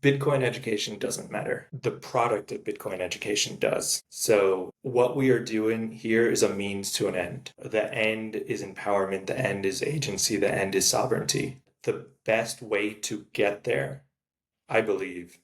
Bitcoin education doesn't matter. The product of Bitcoin education does. So what we are doing here is a means to an end. The end is empowerment. The end is agency. The end is sovereignty. The best way to get there, I believe,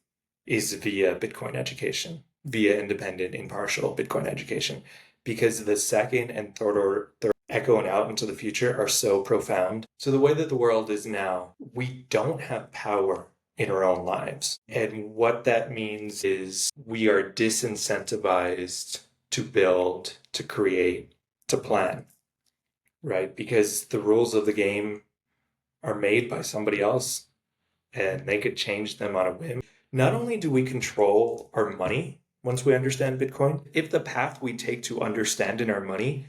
is via Bitcoin education, via independent, impartial Bitcoin education, because the second and third echoing out into the future are so profound. So the way that the world is now, we don't have power in our own lives. And what that means is we are disincentivized to build, to create, to plan, right? Because the rules of the game are made by somebody else and they could change them on a whim. Not only do we control our money once we understand Bitcoin, if the path we take to understanding our money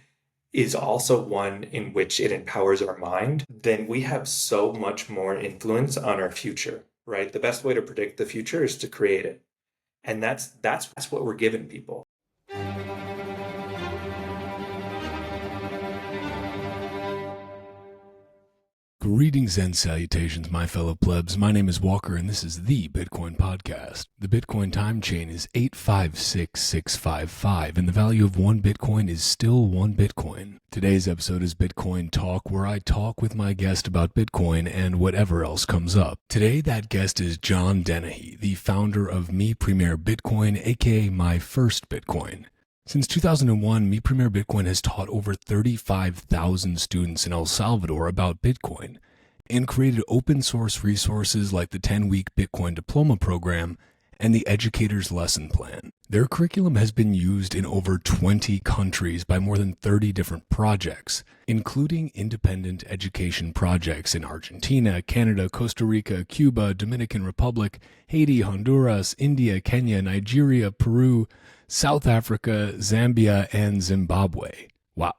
is also one in which it empowers our mind, then we have so much more influence on our future, right? The best way to predict the future is to create it. And that's what we're giving people. Greetings and salutations, my fellow plebs. My name is Walker, and this is the Bitcoin Podcast. The Bitcoin time chain is 856655, and the value of one Bitcoin is still one Bitcoin. Today's episode is Bitcoin Talk, where I talk with my guest about Bitcoin and whatever else comes up. Today, that guest is John Dennehy, the founder of Me Premier Bitcoin, aka My First Bitcoin. Since 2001, Me Premier Bitcoin has taught over 35,000 students in El Salvador about Bitcoin and created open source resources like the 10-week Bitcoin Diploma program and the Educator's Lesson Plan. Their curriculum has been used in over 20 countries by more than 30 different projects, including independent education projects in Argentina, Canada, Costa Rica, Cuba, Dominican Republic, Haiti, Honduras, India, Kenya, Nigeria, Peru, South Africa, Zambia, and Zimbabwe. Wow.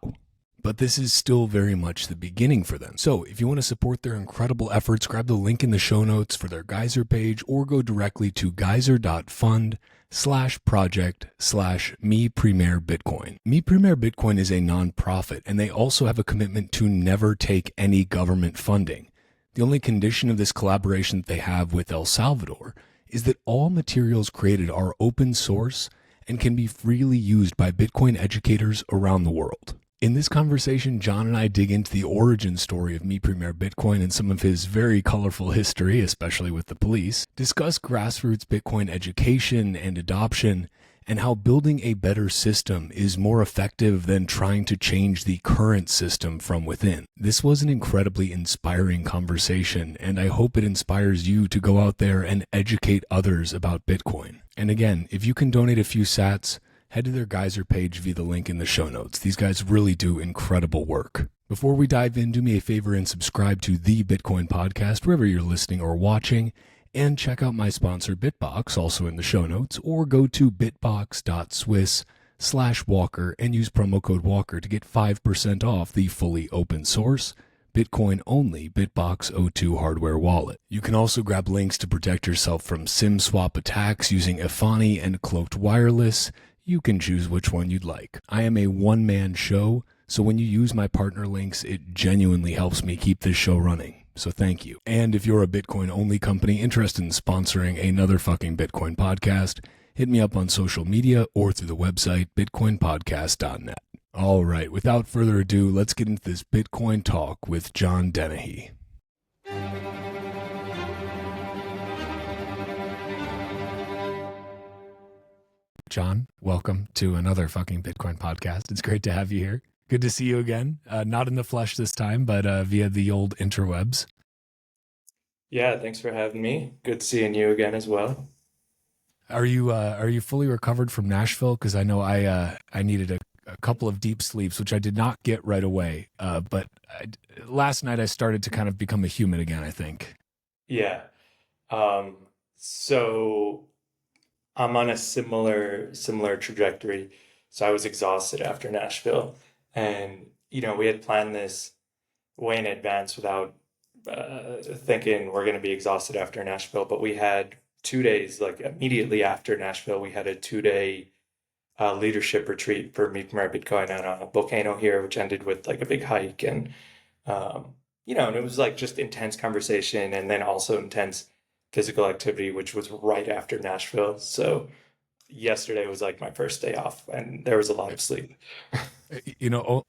But this is still very much the beginning for them. So if you want to support their incredible efforts, grab the link in the show notes for their Geyser page or go directly to geyser.fund/project/Me Premier Bitcoin. Me Premier Bitcoin is a nonprofit, and they also have a commitment to never take any government funding. The only condition of this collaboration that they have with El Salvador is that all materials created are open source and can be freely used by Bitcoin educators around the world. In this conversation, John and I dig into the origin story of Me Premier Bitcoin and some of his very colorful history, especially with the police, discuss grassroots Bitcoin education and adoption, and how building a better system is more effective than trying to change the current system from within. This was an incredibly inspiring conversation, and I hope it inspires you to go out there and educate others about Bitcoin. And again, if you can donate a few sats, head to their Geyser page via the link in the show notes. These guys really do incredible work. Before we dive in, do me a favor and subscribe to the Bitcoin Podcast wherever you're listening or watching, and check out my sponsor Bitbox, also in the show notes, or go to bitbox.swiss/Walker and use promo code Walker to get 5% off the fully open source, Bitcoin-only Bitbox O2 hardware wallet. You can also grab links to protect yourself from SIM swap attacks using Efani and Cloaked Wireless. You can choose which one you'd like. I am a one-man show, so when you use my partner links, it genuinely helps me keep this show running. So thank you. And if you're a Bitcoin-only company interested in sponsoring another fucking Bitcoin podcast, hit me up on social media or through the website bitcoinpodcast.net. All right, without further ado, let's get into this Bitcoin talk with John Dennehy. John, welcome to another fucking Bitcoin podcast. It's great to have you here. Good to see you again. Not in the flesh this time, but via the old interwebs. Yeah, thanks for having me. Good seeing you again as well. Are you fully recovered from Nashville? Because I know I needed a couple of deep sleeps, which I did not get right away. But last night I started to kind of become a human again, I think. Yeah. So I'm on a similar trajectory. So I was exhausted after Nashville, and we had planned this way in advance without thinking we're going to be exhausted after Nashville. But we had 2 days, like immediately after Nashville, we had a 2-day leadership retreat for Me Premier Bitcoin on a volcano here, which ended with like a big hike, and and it was like just intense conversation, and then also intense physical activity, which was right after Nashville. So yesterday was like my first day off, and there was a lot of sleep.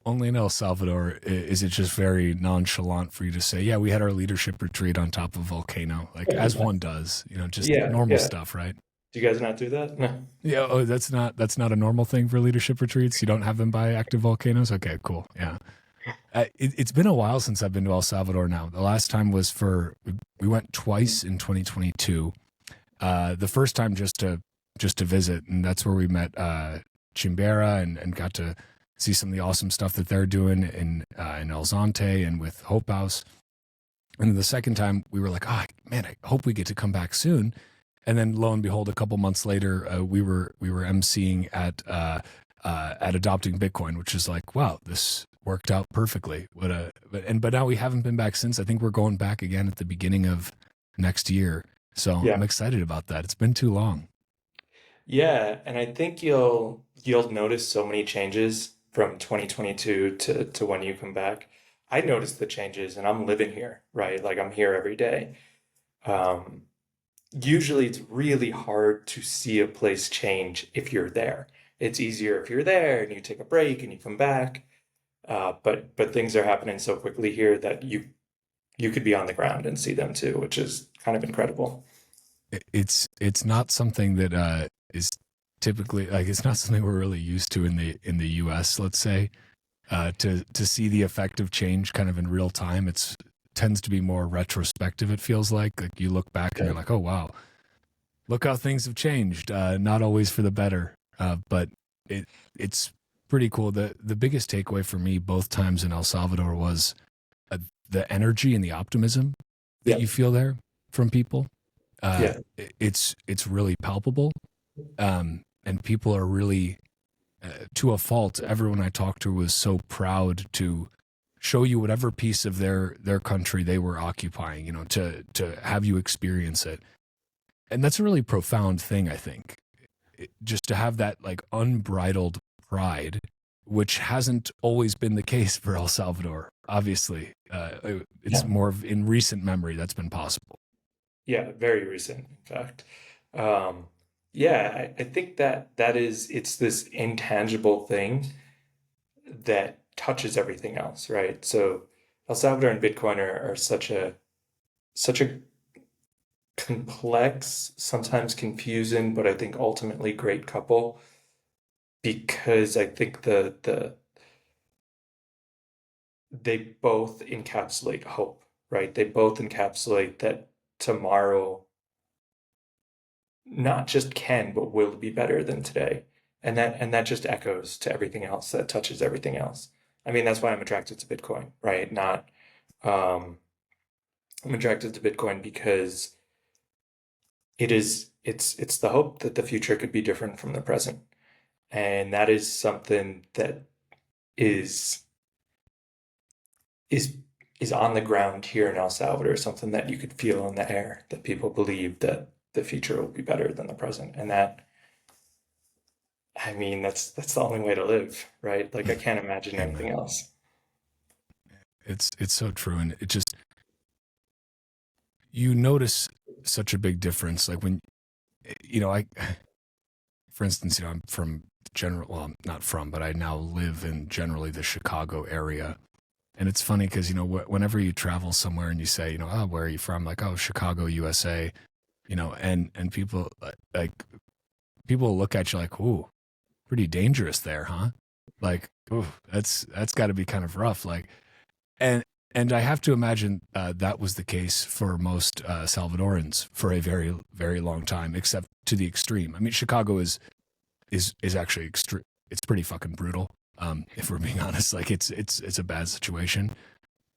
Only in El Salvador is it just very nonchalant for you to say, yeah, we had our leadership retreat on top of a volcano, like as one does, just Yeah, normal yeah. stuff, right? Do you guys not do that? No. Yeah. Oh, that's not a normal thing for leadership retreats. You don't have them by active volcanoes. Okay, cool. Yeah. It's been a while since I've been to El Salvador now. The last time was we went twice in 2022. The first time just to visit, and that's where we met Chimbera and got to see some of the awesome stuff that they're doing in El Zonte and with Hope House. And then the second time we were like, oh man, I hope we get to come back soon. And then lo and behold, a couple months later, we were emceeing at Adopting Bitcoin, which is like, wow, this worked out perfectly. But now we haven't been back since. I think we're going back again at the beginning of next year. So I'm Yeah. excited about that. It's been too long. Yeah, and I think you'll notice so many changes from 2022 to when you come back. I noticed the changes and I'm living here, right? Like I'm here every day. Um, Usually it's really hard to see a place change if you're there. It's easier if you're there and you take a break and you come back. But things are happening so quickly here that you could be on the ground and see them too, which is kind of incredible. It's not something that is typically like it's not something we're really used to in the U.S. Let's say to see the effect of change kind of in real time. It's tends to be more retrospective. It feels like you look back and Yeah. you're like, oh wow, look how things have changed. Not always for the better, but it's pretty cool. The biggest takeaway for me both times in El Salvador was the energy and the optimism that Yeah. you feel there from people. Yeah. It's really palpable, and people are really to a fault. Everyone I talked to was so proud to show you whatever piece of their country they were occupying, to have you experience it. And that's a really profound thing, I think. Just to have that like unbridled pride, which hasn't always been the case for El Salvador. Obviously, it's Yeah. more of in recent memory that's been possible. Yeah, very recent, in fact. Um, yeah, I think it's this intangible thing that touches everything else, right? So El Salvador and Bitcoin are such a complex, sometimes confusing, but I think ultimately great couple because I think they both encapsulate hope, right? They both encapsulate that tomorrow not just can, but will be better than today. And that just echoes to everything else that touches everything else. I mean, that's why I'm attracted to Bitcoin, right? Not um I'm attracted to Bitcoin because it's the hope that the future could be different from the present. And that is something that is is is on the ground here in El Salvador, something that you could feel in the air, that people believe that the future will be better than the present. And that, I mean, that's the only way to live, right? Like I can't imagine anything Amen. else. It's so true, and it just you notice such a big difference. Like when I, for instance, I'm from general. Well, I'm not from, but I now live in generally the Chicago area. And it's funny because whenever you travel somewhere and you say, oh, where are you from? Like, oh, Chicago, USA. And people like people look at you like, ooh, pretty dangerous there, huh? Like, ooh, that's got to be kind of rough. Like, and and I have to imagine that was the case for most Salvadorans for a very very long time, except to the extreme. I mean, Chicago is actually extreme. It's pretty fucking brutal. If we're being honest, like it's a bad situation.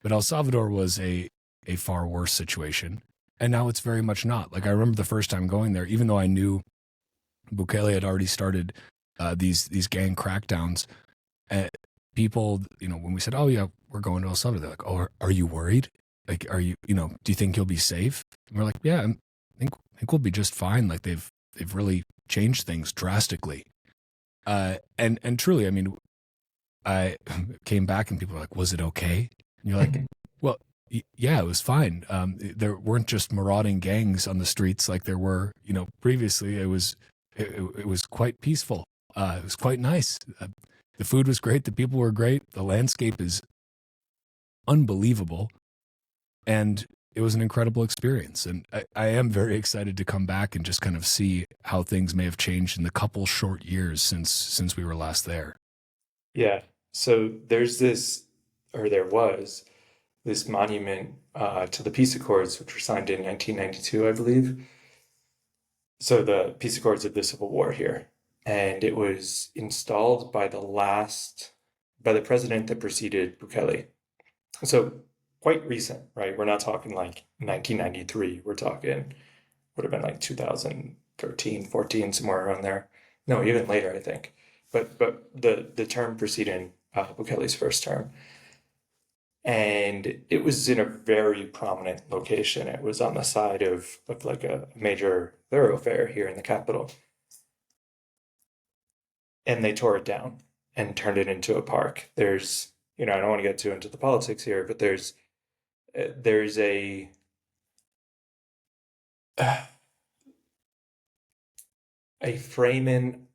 But El Salvador was a far worse situation, and now it's very much not. Like I remember the first time going there, even though I knew Bukele had already started these gang crackdowns. Uh, People, when we said, "Oh yeah, we're going to El Salvador," they're like, "Oh, are you worried? Like, are you, do you think you'll be safe?" And we're like, "Yeah, I think we'll be just fine. Like they've really changed things drastically." And truly, I mean, I came back and people were like, "Was it okay?" And you're like, "Well, Yeah, it was fine. There weren't just marauding gangs on the streets like there were, previously. It was quite peaceful. It was quite nice. The food was great. The people were great. The landscape is unbelievable, and it was an incredible experience. And I am very excited to come back and just kind of see how things may have changed in the couple short years since we were last there. Yeah. So there's this, or there was this monument to the peace accords, which were signed in 1992, I believe. So the peace accords of the Civil War here. And it was installed by by the president that preceded Bukele. So quite recent, right? We're not talking like 1993. We're talking, would have been like 2013, 14, somewhere around there. No, even later, I think. But the term preceding Bukele's first term. And it was in a very prominent location. It was on the side of like a major thoroughfare here in the capital. And they tore it down and turned it into a park. I don't want to get too into the politics here, but there's a framing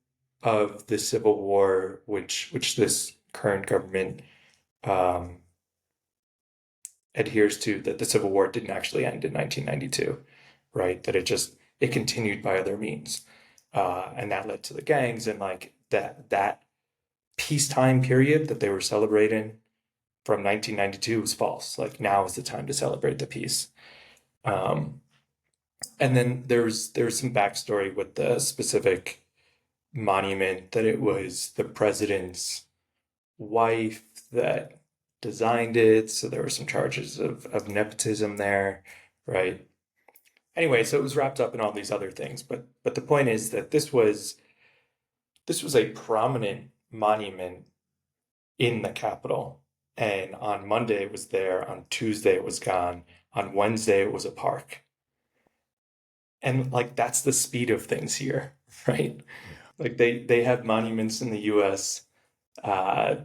of the Civil War, which this current government um, adheres to, that the Civil War didn't actually end in 1992, right? That it continued by other means, and that led to the gangs and like that peacetime period that they were celebrating from 1992 was false. Like now is the time to celebrate the peace. Um, and then there's some backstory with the specific monument, that it was the president's wife that designed it. So there were some charges of nepotism there, right? Anyway, so it was wrapped up in all these other things. But the point is that this was a prominent monument in the Capitol. And on Monday it was there, on Tuesday it was gone, on Wednesday it was a park. And like that's the speed of things here, right? Like they have monuments in the US uh,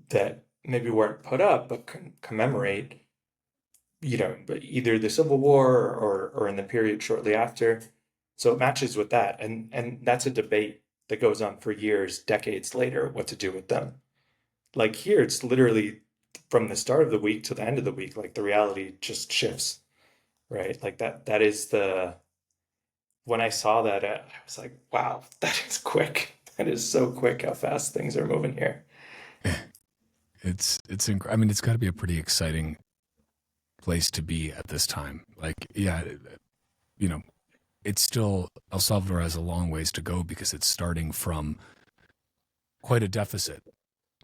that maybe weren't put up but commemorate, but either the Civil War or in the period shortly after. So it matches with that. And that's a debate that goes on for years, decades later, what to do with them. Like here, it's literally from the start of the week to the end of the week, like the reality just shifts, right? Like that is when I saw that, I was like, wow, that is quick. That is so quick how fast things are moving here. I mean, it's got to be a pretty exciting place to be at this time. Like, yeah, you know, it's still El Salvador has a long ways to go because it's starting from quite a deficit.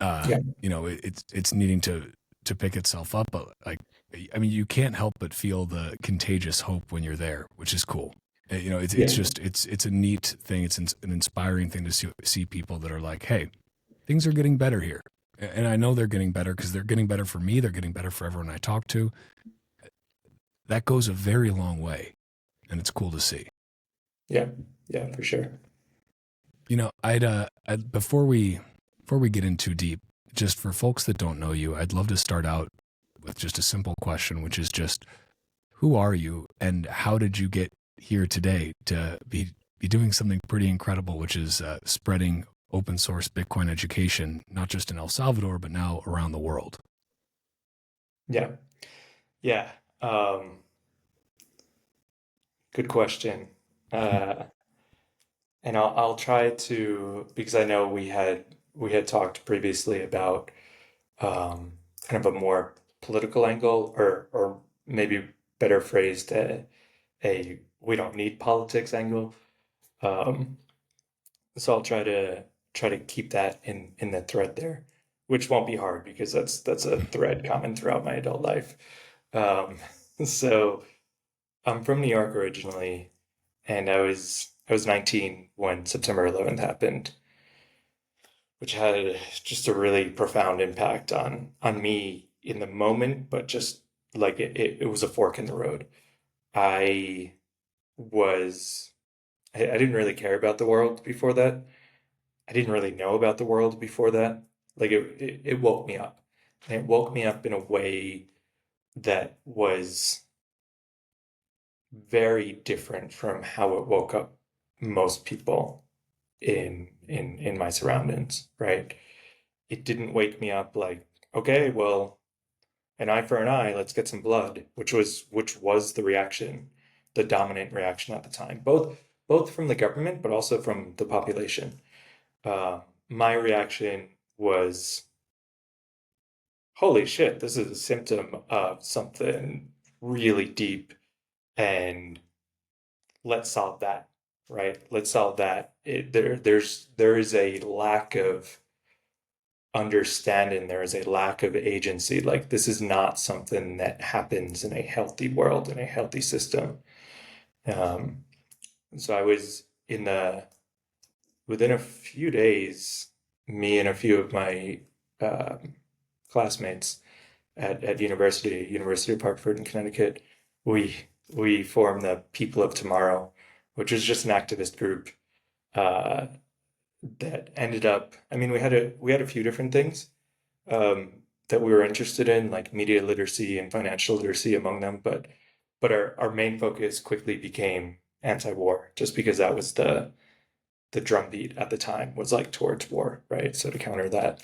Yeah. It's needing to pick itself up, but like, I mean, you can't help but feel the contagious hope when you're there, which is cool. It's Yeah. just it's a neat thing. It's an inspiring thing to see people that are like, hey, things are getting better here, and I know they're getting better because they're getting better for me. They're getting better for everyone I talk to. That goes a very long way, and it's cool to see. Yeah. Yeah, for sure. I'd before we get in too deep, just for folks that don't know you, I'd love to start out with just a simple question, which is just who are you and how did you get here today to be doing something pretty incredible, which is spreading open source Bitcoin education, not just in El Salvador, but now around the world? Yeah. Yeah. Good question. Uh, and I'll try to, because I know we had talked previously about kind of a more political angle, or maybe better phrased, a we don't need politics angle. Um, so I'll try to keep that in the thread there, which won't be hard because that's a thread common throughout my adult life. Um, so I'm from New York originally, and I was 19 when September 11th happened, which had just a really profound impact on me in the moment, but just like it was a fork in the road. I was I didn't really care about the world before that. I didn't really know about the world before that. Like it woke me up. And it woke me up in a way that was very different from how it woke up most people in my surroundings, right? It didn't wake me up like, okay, well, an eye for an eye, let's get some blood, which was the reaction, the dominant reaction at the time, both from the government but also from the population. My reaction was, holy shit, this is a symptom of something really deep, and let's solve that, right? Let's solve that. There is a lack of understanding, there is a lack of agency. Like, this is not something that happens in a healthy world, in a healthy system. Um, so I was within a few days, me and a few of my um classmates at University of Hartford in Connecticut, we we formed the People of Tomorrow, which is just an activist group uh, that ended up. I mean, we had a few different things that we were interested in, like media literacy and financial literacy among them, but our main focus quickly became anti-war, just because that was the drumbeat at the time, was like towards war, right? So to counter that.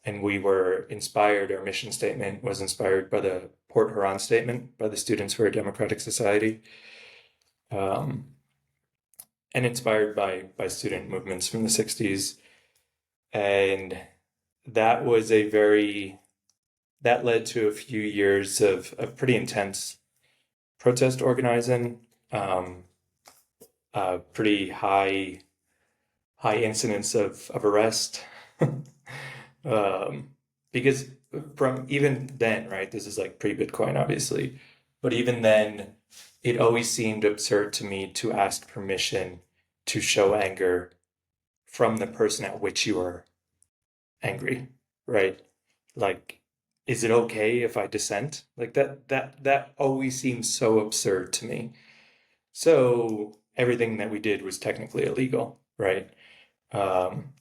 And we were inspired, our mission statement was inspired by the Port Huron Statement by the Students for a Democratic Society, um, and inspired by student movements from the 60s. And that was that led to a few years of pretty intense protest organizing, um, pretty high incidence of arrest. um, because from even then, right, this is like pre-Bitcoin, obviously, but even then, it always seemed absurd to me to ask permission to show anger from the person at which you are angry, right? Like, is it okay if I dissent? Like that always seems so absurd to me. So everything that we did was technically illegal, right? Um,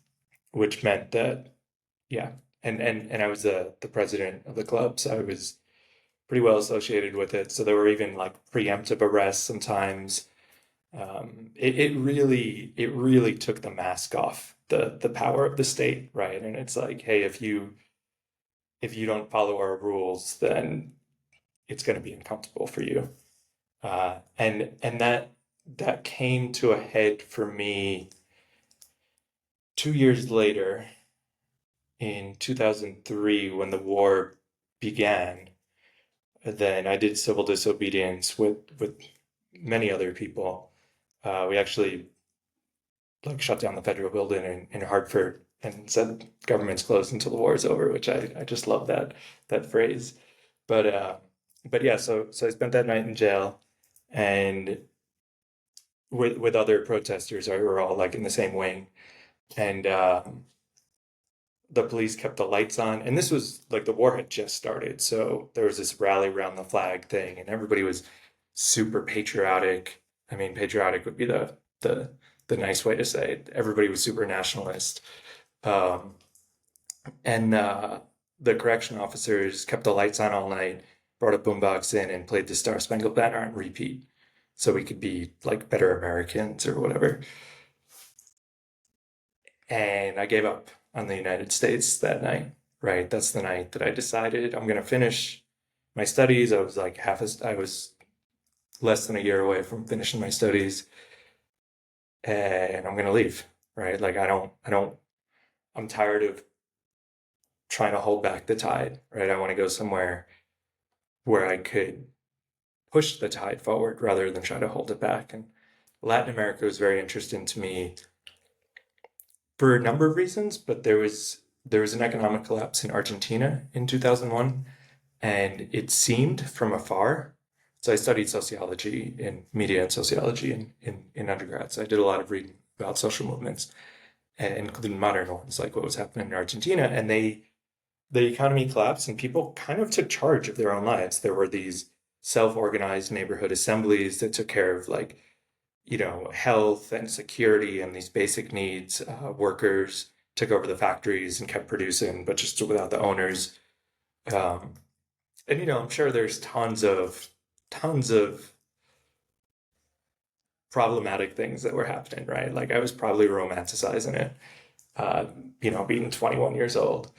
which meant that, yeah, and I was the president of the club, so I was pretty well associated with it. So there were even like preemptive arrests sometimes. It really took the mask off the power of the state, right? And it's like, hey, if you don't follow our rules, then it's going to be uncomfortable for you. And that came to a head for me 2 years later in 2003 when the war began. Then I did civil disobedience with many other people. We actually like shut down the federal building in Hartford and said government's closed until the war is over, which I just love that phrase. But but yeah, so I spent that night in jail, and with other protesters, we were all like in the same wing, and the police kept the lights on, and this was like the war had just started, so there was this rally around the flag thing, and everybody was super patriotic. I mean, patriotic would be the the nice way to say it. Everybody was super nationalist. Um, and the correction officers kept the lights on all night, brought a boombox in, and played the Star Spangled Banner on repeat, so we could be like better Americans or whatever. And I gave up on the United States that night. Right, that's the night that I decided I'm gonna finish my studies. I was less than a year away from finishing my studies, and I'm gonna leave. Right, like I don't. I'm tired of trying to hold back the tide. Right, I want to go somewhere where I could push the tide forward rather than try to hold it back. And Latin America was very interesting to me for a number of reasons, but there was an economic collapse in Argentina in 2001, and it seemed from afar. So I studied sociology and media and sociology in undergrad. So I did a lot of reading about social movements, and including modern ones, like what was happening in Argentina. And the economy collapsed, and people kind of took charge of their own lives. There were these self-organized neighborhood assemblies that took care of like, health and security and these basic needs. Workers took over the factories and kept producing, but just without the owners. Um, And I'm sure there's tons of problematic things that were happening, right? Like I was probably romanticizing it, uh, being 21 years old.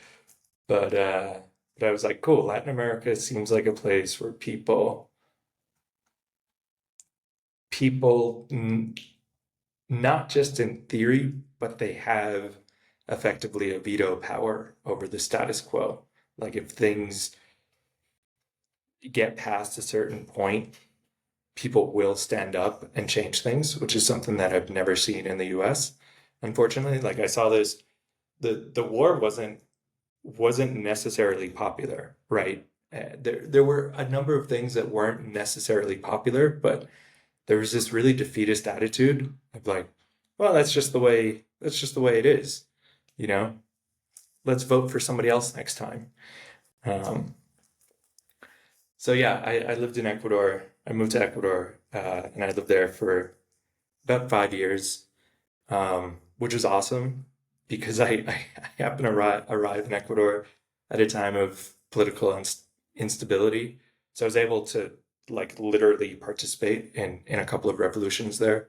But but I was like, cool, Latin America seems like a place where people not just in theory, but they have effectively a veto power over the status quo. Like if things get past a certain point, people will stand up and change things, which is something that I've never seen in the US. Unfortunately, like I saw this, the war wasn't necessarily popular, right? There were a number of things that weren't necessarily popular, but there was this really defeatist attitude of like, well, that's just the way it is, you know. Let's vote for somebody else next time. Um, so yeah, I lived in Ecuador. I moved to Ecuador, and I lived there for about 5 years, which was awesome because I happened to arrive in Ecuador at a time of political instability. So I was able to like literally participate in a couple of revolutions there.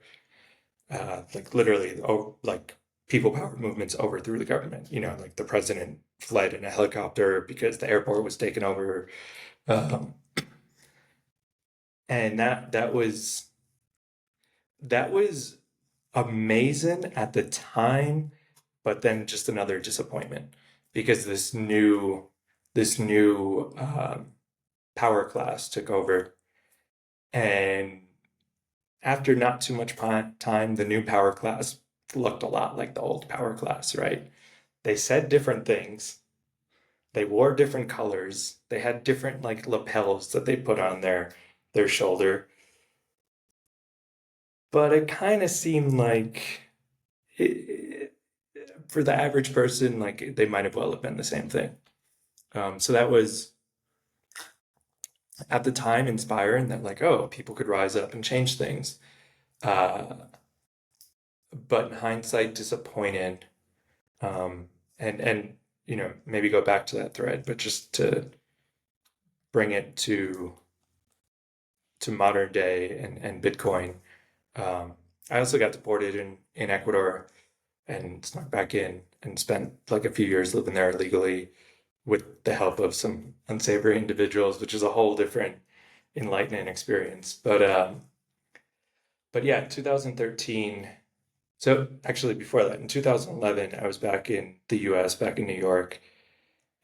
Like literally, oh, like people power movements overthrew the government. Like the president fled in a helicopter because the airport was taken over. Um, and that was amazing at the time, but then just another disappointment because this new power class took over, and after not too much time, the new power class looked a lot like the old power class, right? They said different things. They wore different colors. They had different like lapels that they put on their shoulder. But it kind of seemed like for the average person, like they might have well have been the same thing. So that was at the time inspiring that like, oh, people could rise up and change things. Uh, but in hindsight, disappointed. And maybe go back to that thread, but just to bring it to modern day and Bitcoin. I also got deported in Ecuador and snuck back in and spent like a few years living there illegally with the help of some unsavory individuals, which is a whole different enlightening experience. But yeah, 2013. So actually, before that, in 2011, I was back in the U.S., back in New York,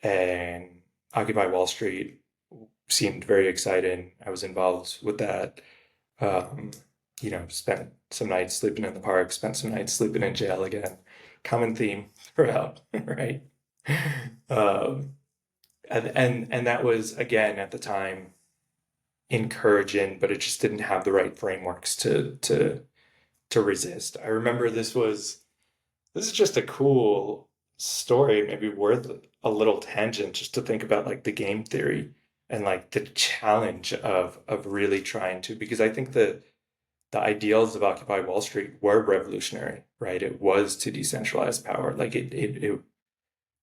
and Occupy Wall Street seemed very exciting. I was involved with that. Um, spent some nights sleeping in the park, spent some nights sleeping in jail again. Common theme throughout, right? Um, and that was again at the time encouraging, but it just didn't have the right frameworks to resist. I remember this is just a cool story, maybe worth a little tangent just to think about like the game theory and like the challenge of really trying to, because I think that the ideals of Occupy Wall Street were revolutionary, right? It was to decentralize power. Like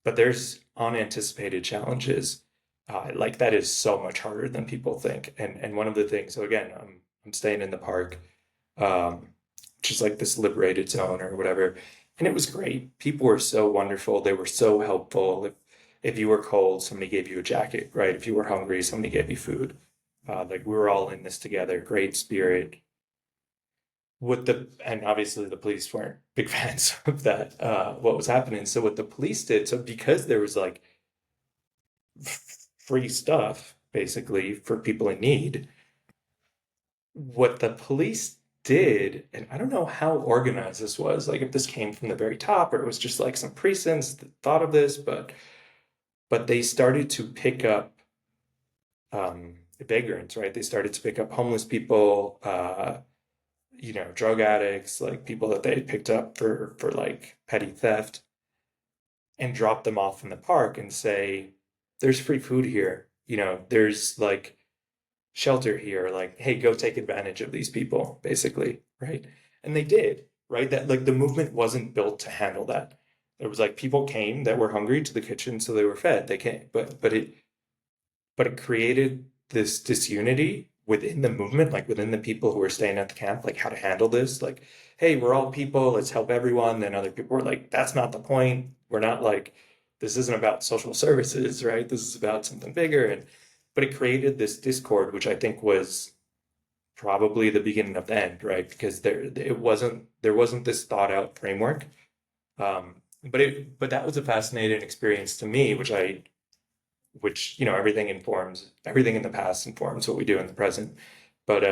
but there's unanticipated challenges. Like that is so much harder than people think. And one of the things, so again, I'm staying in the park, um, just like this liberated zone or whatever. And it was great. People were so wonderful. They were so helpful. If you were cold, somebody gave you a jacket, right? If you were hungry, somebody gave you food. Like we were all in this together. Great spirit. And obviously the police weren't big fans of that, what was happening. So what the police did, so because there was like free stuff basically for people in need, what the police did, and I don't know how organized this was, like if this came from the very top or it was just like some precincts that thought of this, but they started to pick up vagrants, right? They started to pick up homeless people, drug addicts, like people that they had picked up for like petty theft, and drop them off in the park and say, "There's free food here. There's like shelter here. Like, hey, go take advantage of these people, basically, right?" And they did, right? That like the movement wasn't built to handle that. It was like people came that were hungry to the kitchen, so they were fed. They came, but but it created this disunity within the movement, like within the people who were staying at the camp, like how to handle this. Like, hey, we're all people, let's help everyone. Then other people were like, that's not the point. We're not like, this isn't about social services, right? This is about something bigger. And but it created this discord, which I think was probably the beginning of the end, right? Because there wasn't this thought out framework. But that was a fascinating experience to me, which everything in the past informs what we do in the present. But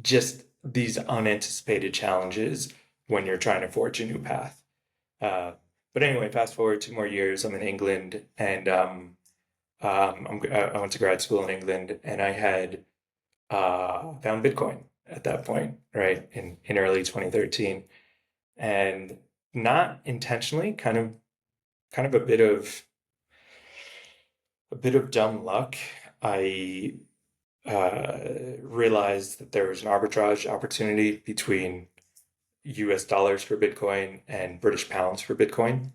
just these unanticipated challenges when you're trying to forge a new path. Uh, but anyway, fast forward 2 more years, I'm in England, and I went to grad school in England, and I had found Bitcoin at that point, right, in early 2013, and not intentionally, kind of a bit of dumb luck. I realized that there was an arbitrage opportunity between US dollars for Bitcoin and British pounds for Bitcoin.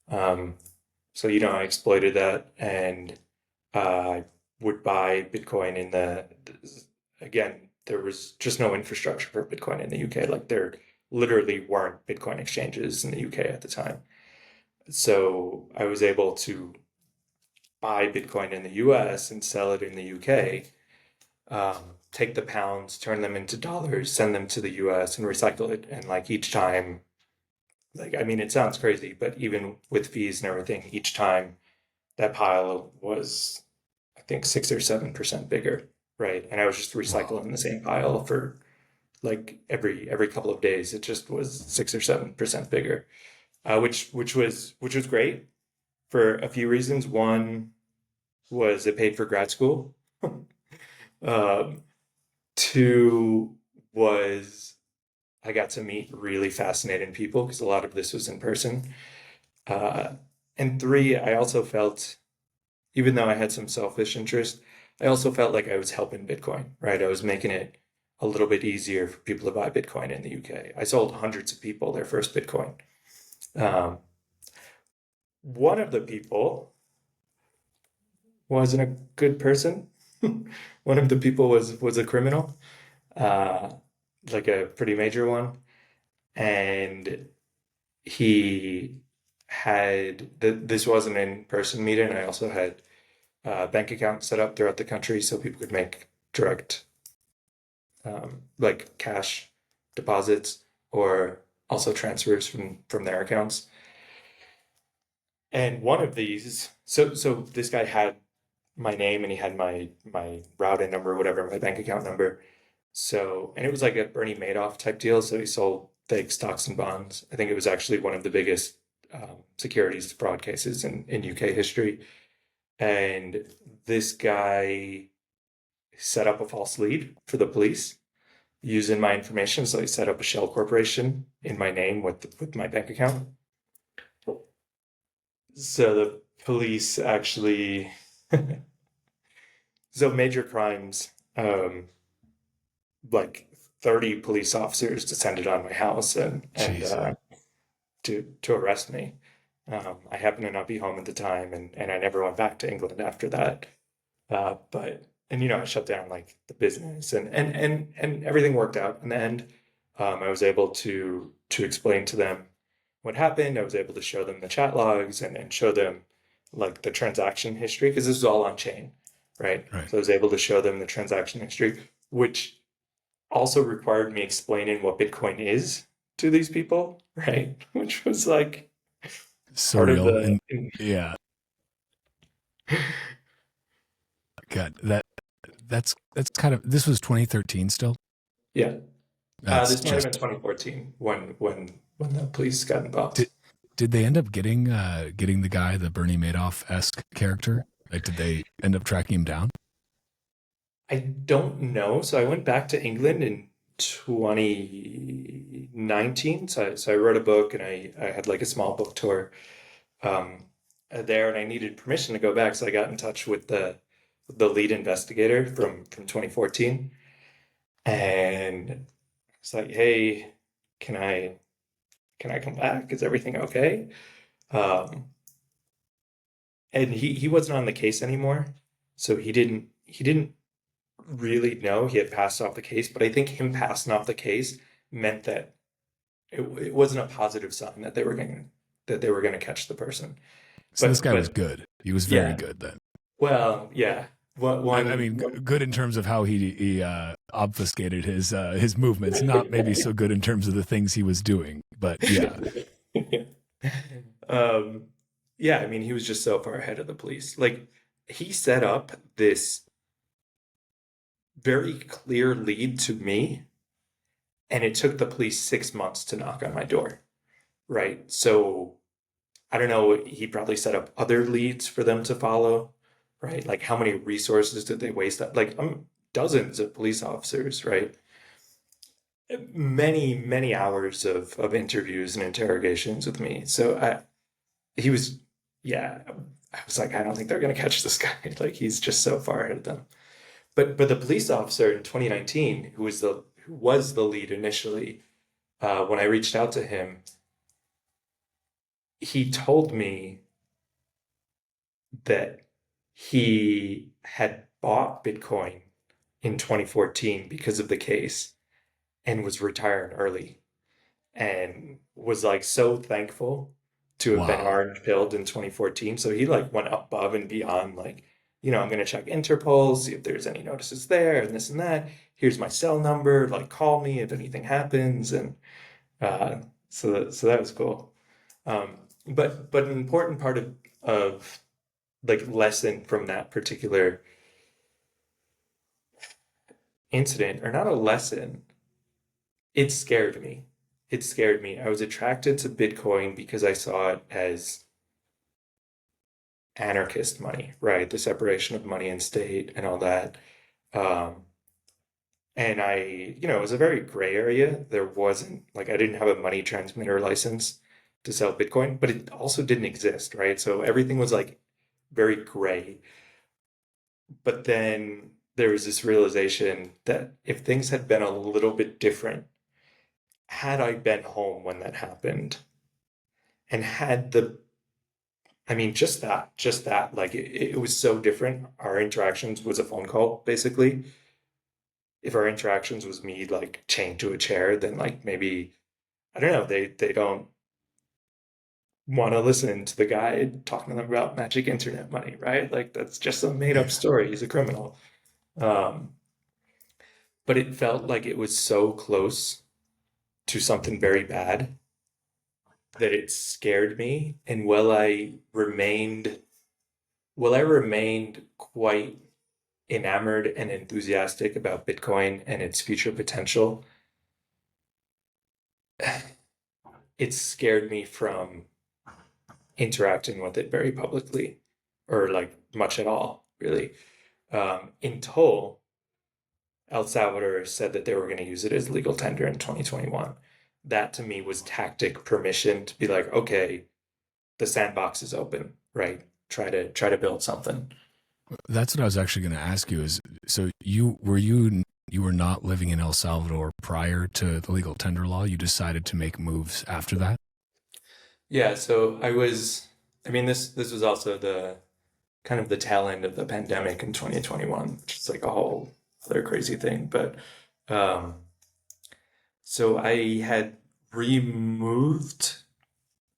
Um, so, I exploited that and I would buy Bitcoin again, there was just no infrastructure for Bitcoin in the UK. Like there literally weren't Bitcoin exchanges in the UK at the time. So I was able to buy Bitcoin in the US and sell it in the UK, take the pounds, turn them into dollars, send them to the US and recycle it. And like each time, like, I mean, it sounds crazy, but even with fees and everything, each time that pile was, I think, 6 or 7% bigger, right? And I was just Wow. recycling the same pile for like every couple of days. It just was 6 or 7% bigger, which was great for a few reasons. One was it paid for grad school. Um, Two was I got to meet really fascinating people because a lot of this was in person. Uh, and three, I also felt, even though I had some selfish interest, I also felt like I was helping Bitcoin, right? I was making it a little bit easier for people to buy Bitcoin in the UK. I sold hundreds of people their first Bitcoin. Um, One of the people wasn't a good person. One of the people was a criminal, uh, like a pretty major one, and he this was an in-person meeting. I also had bank accounts set up throughout the country so people could make direct, like cash deposits or also transfers from their accounts. And one of these, so this guy had my name and he had my routing number, whatever, my bank account number. So, and it was like a Bernie Madoff type deal. So he sold fake stocks and bonds. I think it was actually one of the biggest securities fraud cases in UK history. And this guy set up a false lead for the police using my information. So he set up a shell corporation in my name with my bank account. So the police actually, so major crimes, like 30 police officers descended on my house and Jeez. to arrest me. I happened to not be home at the time, and I never went back to England after that. But and I shut down like the business and everything worked out in the end. I was able to explain to them what happened. I was able to show them the chat logs and show them like the transaction history because this is all on chain, right? Right. So I was able to show them the transaction history, which also required me explaining what Bitcoin is to these people, right? Which was like part of Surreal. the And yeah, God, that's kind of, this was 2013 still. yeah. That's This might have been just, 2014 when the police got involved. did, did they end up getting the guy, the Bernie Madoff-esque character? Like, did they end up tracking him down? I don't know. So I went back to England in 2019. So I wrote a book and I had like a small book tour um, there, and I needed permission to go back. So I got in touch with the lead investigator from 2014, and it's like, hey, can I can I come back? Is everything okay? Um, and he wasn't on the case anymore, so he didn't really know he had passed off the case. But I think him passing off the case meant that it wasn't a positive sign that they were going to catch the person. So this But guy was good. He was very yeah, good then. well, yeah. One, I one, mean, one good in terms of how he obfuscated his movements. Not maybe so good in terms of the things he was doing, but yeah. um, yeah, I mean, he was just so far ahead of the police. Like, he set up this very clear lead to me, and it took the police 6 months to knock on my door, right? So I don't know, he probably set up other leads for them to follow, right? Like, how many resources did they waste? Like, dozens of police officers, right? Many hours of interviews and interrogations with me. So he was, yeah, I was like, I don't think they're going to catch this guy. Like, he's just so far ahead of them. But the police officer in 2019, who was the lead initially, when I reached out to him, he told me that he had bought Bitcoin in 2014 because of the case and was retiring early, and was like so thankful to have been Wow. orange pilled in 2014. So he like went above and beyond, like, I'm going to check Interpol, see if there's any notices there and this and that. Here's my cell number, like call me if anything happens. And uh, so that was cool. But an important part of like lesson from that particular incident, or not a lesson, it scared me. It scared me. I was attracted to Bitcoin because I saw it as anarchist money, right? The separation of money and state and all that. Um, and it was a very gray area. There wasn't, like, I didn't have a money transmitter license to sell Bitcoin, but it also didn't exist, right? So everything was like very gray. But then there was this realization that if things had been a little bit different, had I been home when that happened, and had I mean, just that, like it was so different. Our interactions was a phone call, basically. If our interactions was me like chained to a chair, then like maybe, I don't know, they don't want to listen to the guy talking to them about magic internet money, right? Like that's just a made up Yeah. story. He's a criminal. Um, but it felt like it was so close to something very bad that it scared me. And while I remained quite enamored and enthusiastic about Bitcoin and its future potential, it scared me from interacting with it very publicly, or like much at all, really. Until El Salvador said that they were going to use it as legal tender in 2021. That to me was tactic permission to be like, okay, the sandbox is open, right? Try to build something. That's what I was actually going to ask you is so you were not living in El Salvador prior to the legal tender law. You decided to make moves after that. Yeah, so I mean, this was also the kind of the tail end of the pandemic in 2021, which is like a whole other crazy thing. But um, so I had removed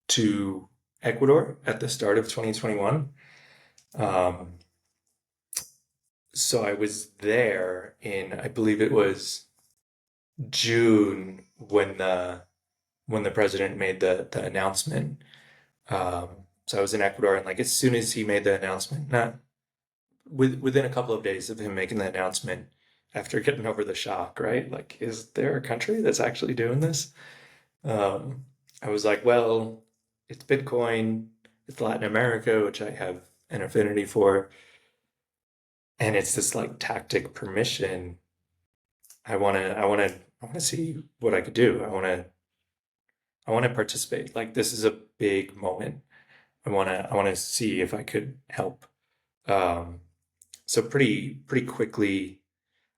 to Ecuador at the start of 2021. Um, so I was there in, I believe it was June when the president made the announcement. So I was in Ecuador, and like as soon as he made the announcement, not within a couple of days of him making the announcement, after getting over the shock, right? Like, is there a country that's actually doing this? Um, I was like, well, it's Bitcoin, it's Latin America, which I have an affinity for, and it's this like tactic permission. I wanna see what I could do. I wanna participate. Like, this is a big moment. I wanna see if I could help. Um, so pretty quickly,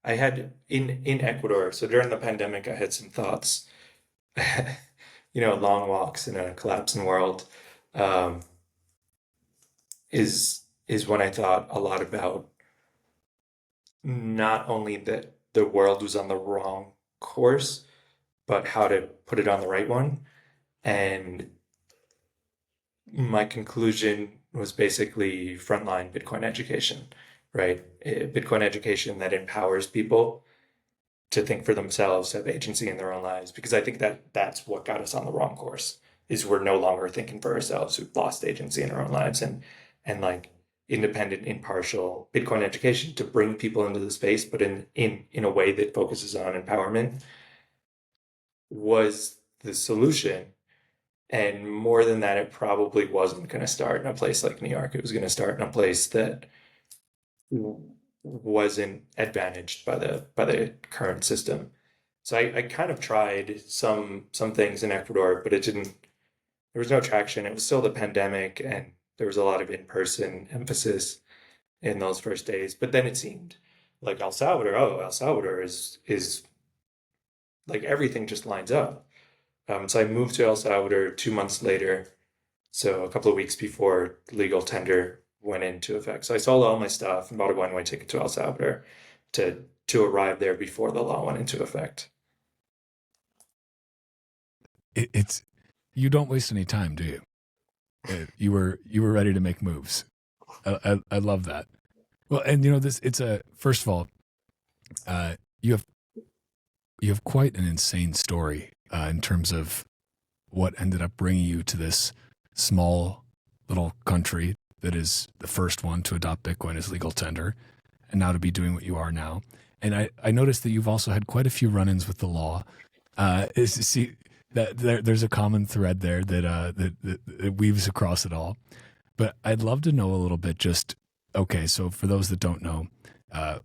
I had in Ecuador. So during the pandemic, I had some thoughts. Long walks in a collapsing world. Um, is when I thought a lot about not only that the world was on the wrong course, but how to put it on the right one. And my conclusion was basically frontline Bitcoin education, right? Bitcoin education that empowers people to think for themselves, have agency in their own lives. Because I think that that's what got us on the wrong course, is we're no longer thinking for ourselves. We've lost agency in our own lives, and like independent, impartial Bitcoin education to bring people into the space, but in a way that focuses on empowerment was the solution. And more than that, it probably wasn't going to start in a place like New York. It was going to start in a place that wasn't advantaged by the current system. So I kind of tried some things in Ecuador, but it didn't. There was no traction. It was still the pandemic, and there was a lot of in-person emphasis in those first days. But then it seemed like El Salvador. Oh, El Salvador is like everything just lines up. So I moved to El Salvador 2 months later, so a couple of weeks before legal tender went into effect. So I sold all my stuff and bought a one-way ticket to El Salvador to arrive there before the law went into effect. It's you don't waste any time, do you? You were ready to make moves. I love that. Well, and this it's a first of all, uh, you have you have quite an insane story in terms of what ended up bringing you to this small little country that is the first one to adopt Bitcoin as legal tender, and now to be doing what you are now. And I noticed that you've also had quite a few run-ins with the law. See that there's a common thread there that weaves across it all. But I'd love to know a little bit. Just okay. So for those that don't know,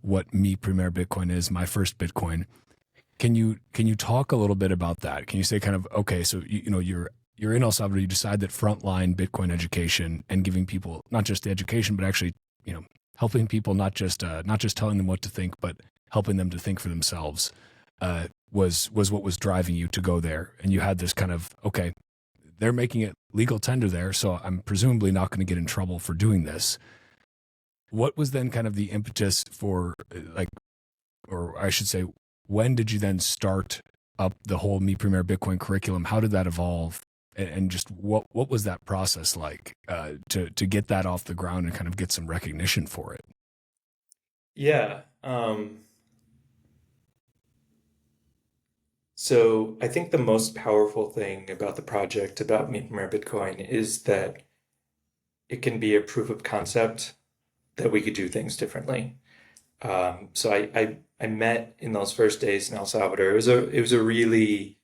what me Premier Bitcoin is, my first Bitcoin. Can you talk a little bit about that? Can you say kind of okay? So you're in El Salvador. You decide that frontline Bitcoin education and giving people not just the education, but actually helping people not just telling them what to think, but helping them to think for themselves was what was driving you to go there. And you had this kind of okay, they're making it legal tender there, so I'm presumably not going to get in trouble for doing this. What was then kind of the impetus for or I should say, when did you then start up the whole Me Premier Bitcoin curriculum? How did that evolve? And just what was that process like to get that off the ground and kind of get some recognition for it? Yeah. So I think the most powerful thing about the project, about Me Premier Bitcoin, is that it can be a proof of concept that we could do things differently. So I met in those first days in El Salvador. It was a really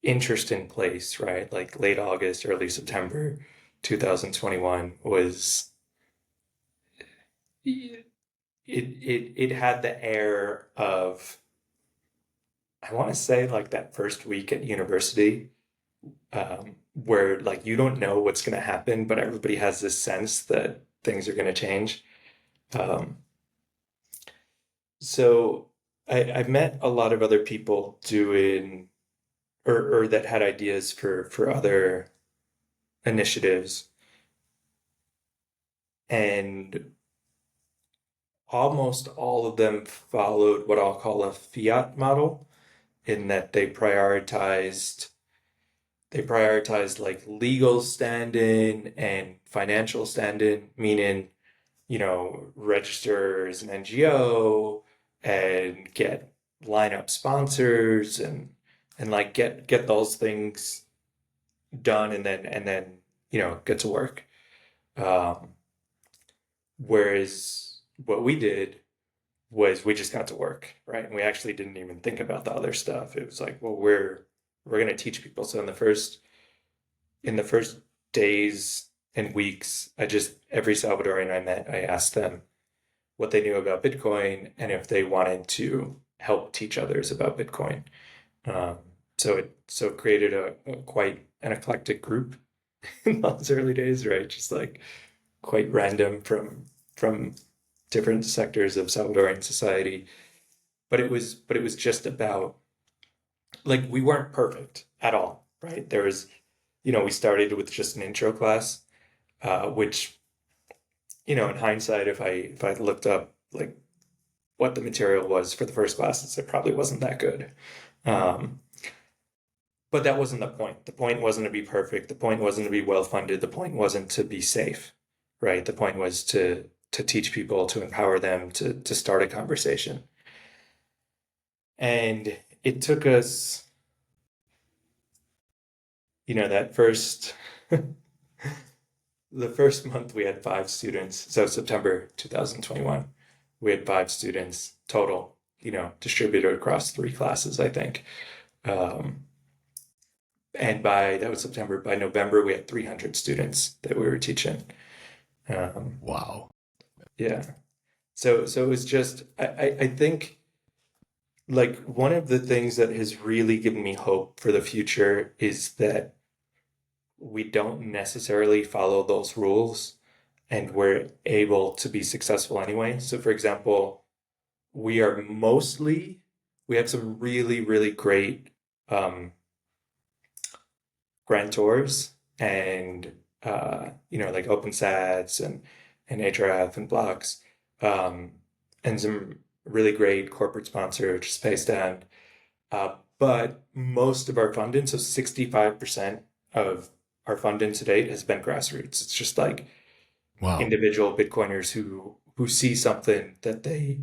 interesting place, right? Like late August, early September 2021 was it had the air of, I want to say, like that first week at university, where like you don't know what's going to happen, but everybody has this sense that things are going to change. Um, so I met a lot of other people doing or that had ideas for other initiatives, and almost all of them followed what I'll call a fiat model, in that they prioritized like legal standing and financial standing, meaning, register as an NGO and get line up sponsors and like get those things done, and then get to work. Um, Whereas what we did was we just got to work, right? And we actually didn't even think about the other stuff. It was like, well, we're going to teach people. So in the first days and weeks, every Salvadorian I met, I asked them what they knew about Bitcoin and if they wanted to help teach others about Bitcoin. Um, so it created a quite an eclectic group in those early days, right? Just like quite random from different sectors of Salvadorian society. But it was just about, like, we weren't perfect at all, right? There was, we started with just an intro class, which in hindsight, if I looked up like what the material was for the first classes, it probably wasn't that good. Um, but that wasn't the point. The point wasn't to be perfect. The point wasn't to be well funded. The point wasn't to be safe, right? The point was to teach people, to empower them, to start a conversation. And it took us, that first the first month we had 5 students. So September 2021, we had 5 students total, distributed across 3 classes, I think. Um, and that was September. By November, we had 300 students that we were teaching. Um, Wow. yeah. So it was just, I think like one of the things that has really given me hope for the future is that we don't necessarily follow those rules and we're able to be successful anyway. So, for example, we are mostly, we have some really, really great um, grantors and, like OpenSats and HRF and Blocks, um, and some really great corporate sponsors, Space Down. But most of our funding, so 65% of our funding to date has been grassroots. It's just like Wow. individual Bitcoiners who see something that they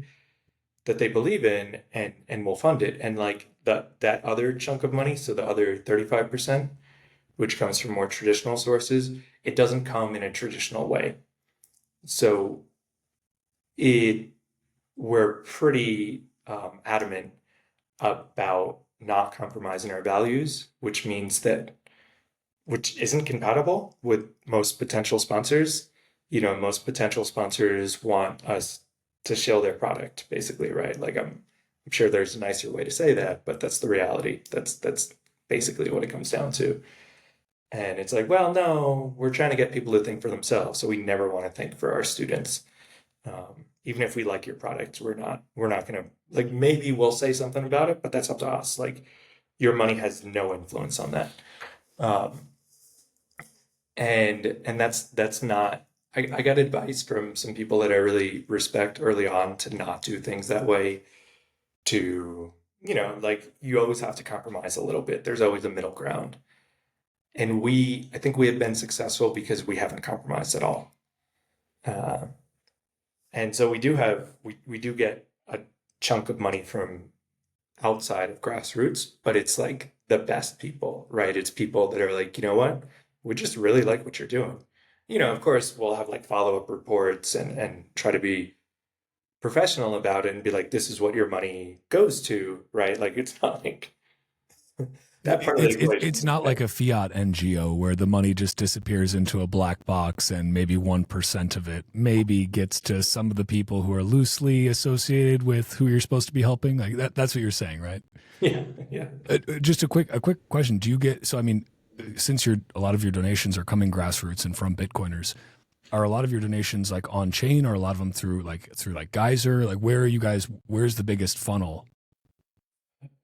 believe in and will fund it. And like that other chunk of money, so the other 35%, which comes from more traditional sources, it doesn't come in a traditional way. So it we're pretty adamant about not compromising our values, which isn't compatible with most potential sponsors. Most potential sponsors want us to shill their product, basically, right? Like I'm sure there's a nicer way to say that, but that's the reality. That's basically what it comes down to. And it's like, well, no, we're trying to get people to think for themselves, so we never want to think for our students. Even if we like your product, we're not gonna like maybe we'll say something about it, but that's up to us. Like your money has no influence on that. Um, and that's not I got advice from some people that I really respect early on to not do things that way, to like you always have to compromise a little bit. There's always a middle ground. And I think we have been successful because we haven't compromised at all. Uh, and so we do get a chunk of money from outside of grassroots, but it's like the best people, right? It's people that are like, you know what? We just really like what you're doing. Of course, we'll have like follow-up reports and try to be professional about it and be like, this is what your money goes to, right? Like it's not like that part of the It's equation. not like a fiat NGO where the money just disappears into a black box and maybe 1% of it maybe gets to some of the people who are loosely associated with who you're supposed to be helping. Like that's what you're saying, right? Yeah, yeah. Just a quick question. Do you get, so I mean, since a lot of your donations are coming grassroots and from Bitcoiners, are a lot of your donations like on chain, or a lot of them through Geyser? Like where's the biggest funnel?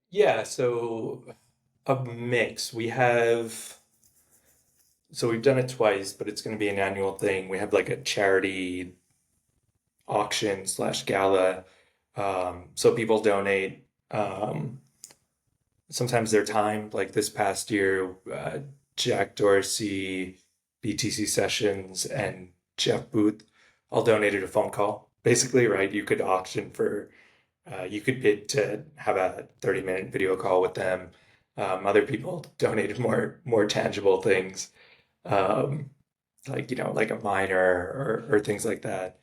Yeah, so a mix. We've done it twice, but it's going to be an annual thing. We have like a charity auction slash gala. So people donate sometimes their time. Like this past year, Jack Dorsey, BTC Sessions, and Jeff Booth all donated a phone call. Basically, right? You could bid to have a 30-minute video call with them. Other people donated more tangible things, um, like like a miner or things like that.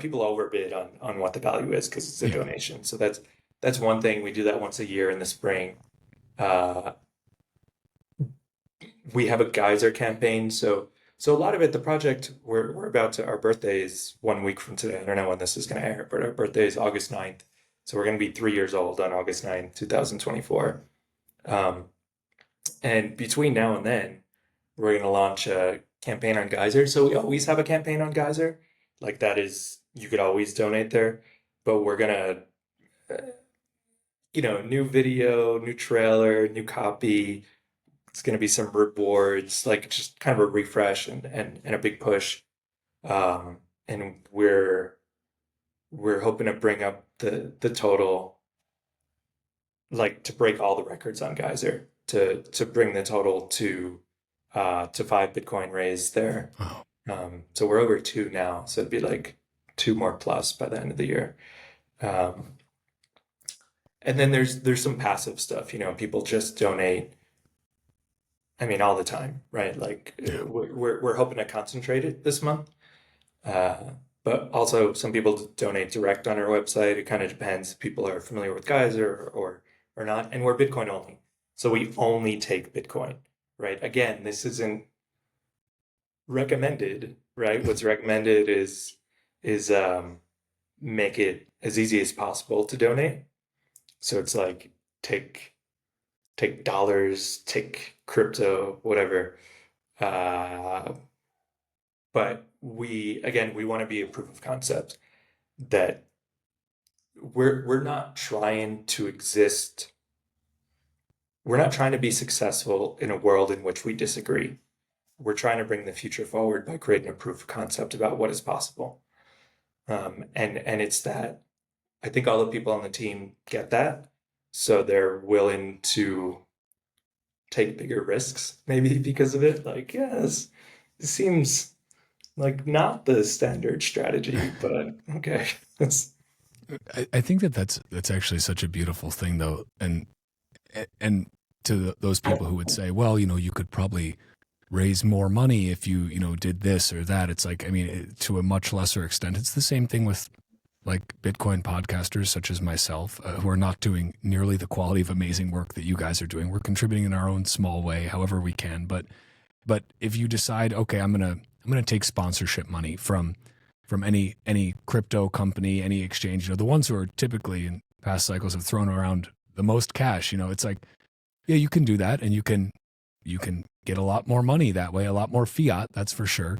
People overbid on what the value is because it's a Yeah. donation. So that's one thing. We do that once a year in the spring. Uh, we have a geyser campaign. So a lot of it, the project, we're about to, our birthday is 1 week from today. I don't know when this is going to air, but our birthday is August 9th. So we're going to be 3 years old on August 9th, 2024. Um, and between now and then, we're going to launch a campaign on Geyser. So we always have a campaign on Geyser. Like that is, you could always donate there. But we're going to, new video, new trailer, new copy. It's going to be some rewards, like just kind of a refresh and a big push. Um, and we're hoping to bring up the total, like to break all the records on Geyser, to bring the total to 5 Bitcoin raised there. Oh, So we're over 2 now, so it'd be like 2 more plus by the end of the year. Um, and then there's some passive stuff, people just donate. I mean, all the time, right? Like yeah. we're hoping to concentrate it this month. Uh, but also some people donate direct on our website. It kind of depends if people are familiar with Geyser or not. And we're Bitcoin only. So we only take Bitcoin, right? Again, this isn't recommended, right? What's recommended is make it as easy as possible to donate. So it's like take take dollars, take crypto, whatever. Uh, but we want to be a proof of concept that we're not trying to exist. We're not trying to be successful in a world in which we disagree. We're trying to bring the future forward by creating a proof of concept about what is possible. And it's that I think all the people on the team get that, so they're willing to take bigger risks, maybe because of it. Like, yes, it seems like not the standard strategy, but okay. I think that's actually such a beautiful thing, though, and to those people who would say, well, you could probably raise more money if you did this or that. It's like, I mean, to a much lesser extent, it's the same thing with like Bitcoin podcasters such as myself, who are not doing nearly the quality of amazing work that you guys are doing. We're contributing in our own small way, however we can. But if you decide, okay, I'm gonna take sponsorship money from any crypto company, any exchange, the ones who are typically in past cycles have thrown around the most cash, it's like, yeah, you can do that, and you can get a lot more money that way, a lot more fiat, that's for sure.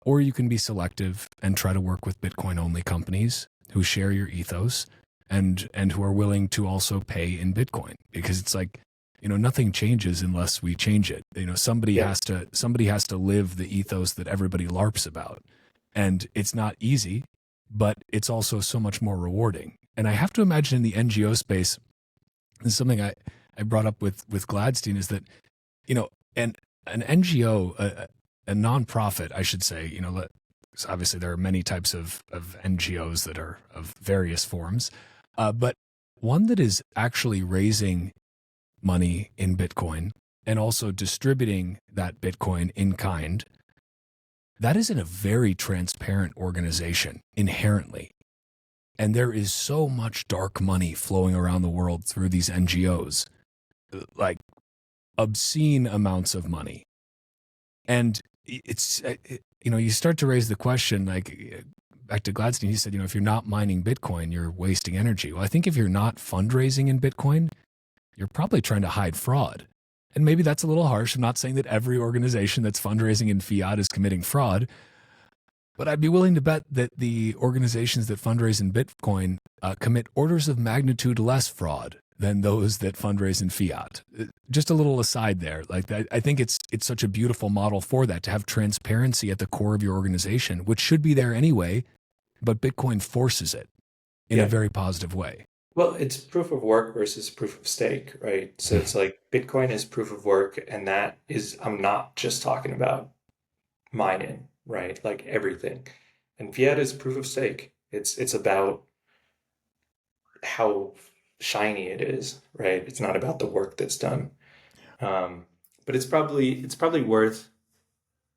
Or you can be selective and try to work with Bitcoin only companies who share your ethos and who are willing to also pay in Bitcoin, because it's like, nothing changes unless we change it. Somebody Yeah. has to live the ethos that everybody LARPs about. And it's not easy, but it's also so much more rewarding. And I have to imagine in the NGO space, this is something I brought up with Gladstein, is that, an NGO, a nonprofit, I should say, obviously there are many types of NGOs that are of various forms, but one that is actually raising money in Bitcoin and also distributing that Bitcoin in kind, that is in a very transparent organization inherently. And there is so much dark money flowing around the world through these NGOs, like obscene amounts of money. And it's, you start to raise the question, like back to Gladstein, he said, if you're not mining Bitcoin, you're wasting energy. Well, I think if you're not fundraising in Bitcoin, you're probably trying to hide fraud. And maybe that's a little harsh. I'm not saying that every organization that's fundraising in fiat is committing fraud, but I'd be willing to bet that the organizations that fundraise in Bitcoin commit orders of magnitude less fraud than those that fundraise in fiat. Just a little aside there. Like, I think it's such a beautiful model for that, to have transparency at the core of your organization, which should be there anyway, but Bitcoin forces it in a very positive way. Well, it's proof of work versus proof of stake, right? So it's like Bitcoin is proof of work, and that is, I'm not just talking about mining, right? Like everything. And fiat is proof of stake. It's about how shiny it is, right? It's not about the work that's done. Um, but it's probably worth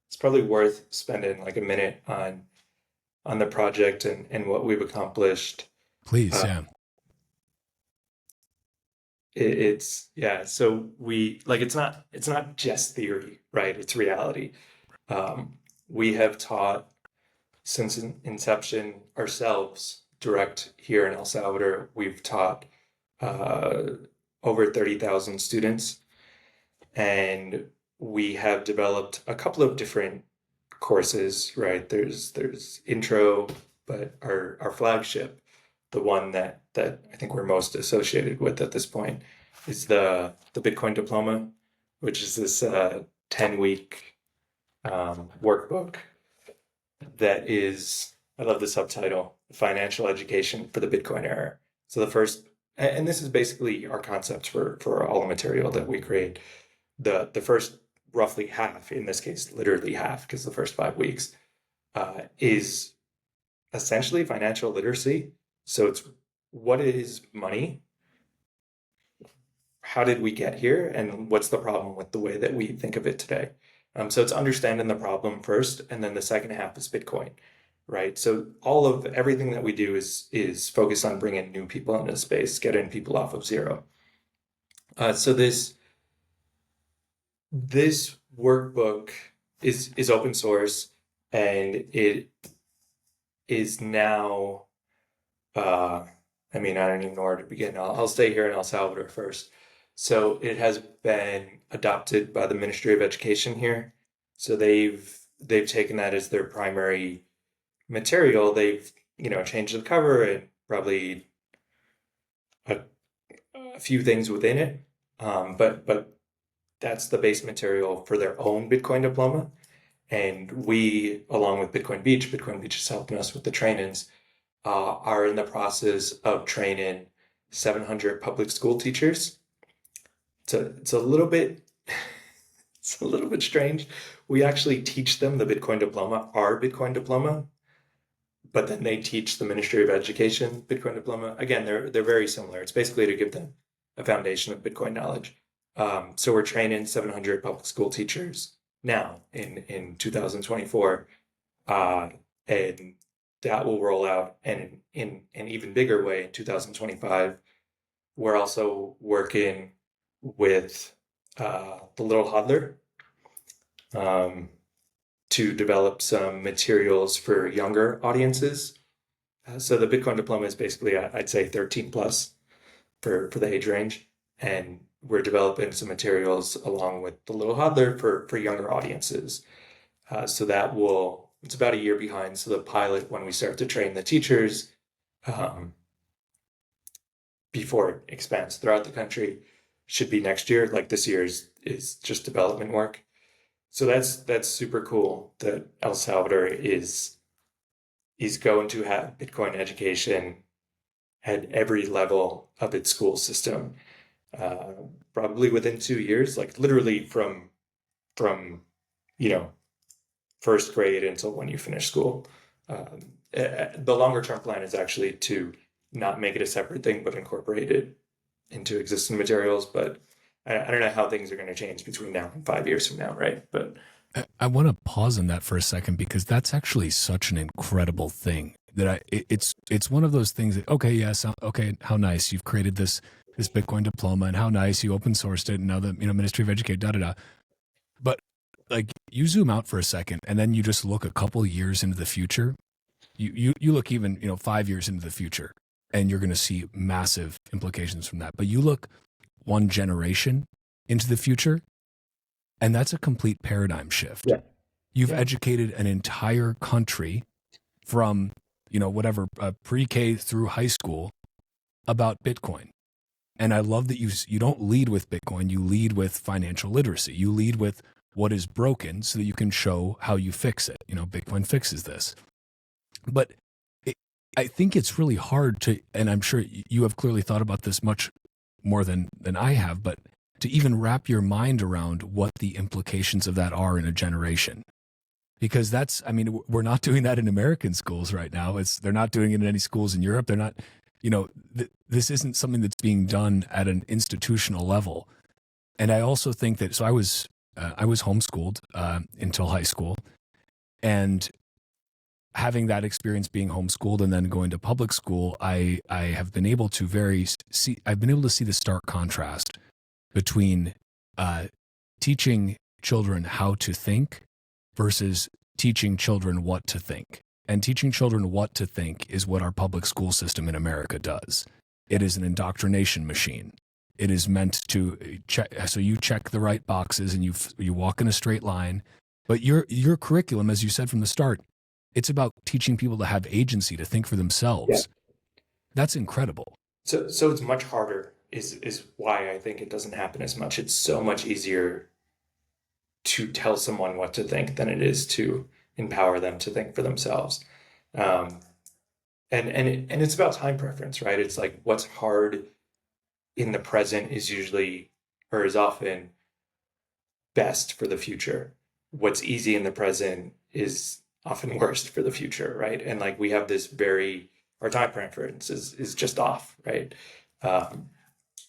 spending like a minute on the project and what we've accomplished. Please, Uh, yeah. it's yeah, so it's not just theory, right? It's reality. We have taught since inception ourselves direct here in El Salvador. We've taught uh, over 30,000 students, and we have developed a couple of different courses, right? There's intro, but our flagship, the one that I think we're most associated with at this point, is the Bitcoin Diploma, which is this 10-week workbook that is, I love the subtitle, Financial Education for the Bitcoin Era. So the first, and this is basically our concepts for all the material that we create. The first roughly half, in this case, literally half, because the first 5 weeks is essentially financial literacy. So it's what is money? How did we get here? And what's the problem with the way that we think of it today? So it's understanding the problem first, and then the second half is Bitcoin, right? So all of everything that we do is focused on bringing new people into space, getting people off of zero. So this workbook is open source, and it is now I mean, I don't even know where to begin. I'll stay here in El Salvador first. So it has been adopted by the Ministry of Education here. So they've taken that as their primary material. They've, changed the cover and probably a, a few things within it. But that's the base material for their own Bitcoin diploma. And we, along with Bitcoin Beach is helping us with the trainings, are in the process of training 700 public school teachers. It's a little bit it's a little bit strange. We actually teach them the Bitcoin diploma, our Bitcoin diploma, but then they teach the Ministry of Education Bitcoin diploma. Again, they're very similar. It's basically to give them a foundation of Bitcoin knowledge. So we're training 700 public school teachers now in 2024, and that will roll out. And in an even bigger way in 2025, we're also working with the Little Hodler to develop some materials for younger audiences. So the Bitcoin diploma is basically, I'd say, 13 plus for the age range. And we're developing some materials along with the Little Hodler for younger audiences. So it's about a year behind. So the pilot, when we start to train the teachers, before it expands throughout the country, should be next year. Like this year is just development work. So that's super cool that El Salvador is going to have Bitcoin education at every level of its school system, probably within 2 years, like literally from first grade until when you finish school. The longer term plan is actually to not make it a separate thing, but incorporate it into existing materials. But I don't know how things are going to change between now and 5 years from now, right? But I want to pause on that for a second, because that's actually such an incredible thing that it's one of those things that, okay, yes, okay, how nice you've created this Bitcoin diploma, and how nice you open sourced it, and now the Ministry of Education, da da da. But like, you zoom out for a second, and then you just look a couple years into the future. You look even 5 years into the future, and you're going to see massive implications from that. But you look one generation into the future, and that's a complete paradigm shift. yeah, You've yeah, educated an entire country from, whatever, pre-K through high school about Bitcoin. And I love that you don't lead with Bitcoin, you lead with financial literacy. You lead with what is broken so that you can show how you fix it. Bitcoin fixes this. But I think it's really hard to, and I'm sure you have clearly thought about this much more than I have, but to even wrap your mind around what the implications of that are in a generation. Because we're not doing that in American schools right now. They're not doing it in any schools in Europe. They're not, this isn't something that's being done at an institutional level. And I also think that, so I was homeschooled until high school, and having that experience being homeschooled and then going to public school, I have been able to see the stark contrast between teaching children how to think versus teaching children what to think. And teaching children what to think is what our public school system in America does. It is an indoctrination machine. It is meant to check, so you check the right boxes and you walk in a straight line. But your curriculum, as you said from the start, it's about teaching people to have agency, to think for yeah. themselves. That's incredible. So it's much harder is why I think it doesn't happen as much. It's so much easier to tell someone what to think than it is to empower them to think for themselves. Um, and it's about time preference, right? It's like what's hard in the present is usually or is often best for the future. What's easy in the present is often worst for the future, right? And like we have this very our time preference is just off, right? Um,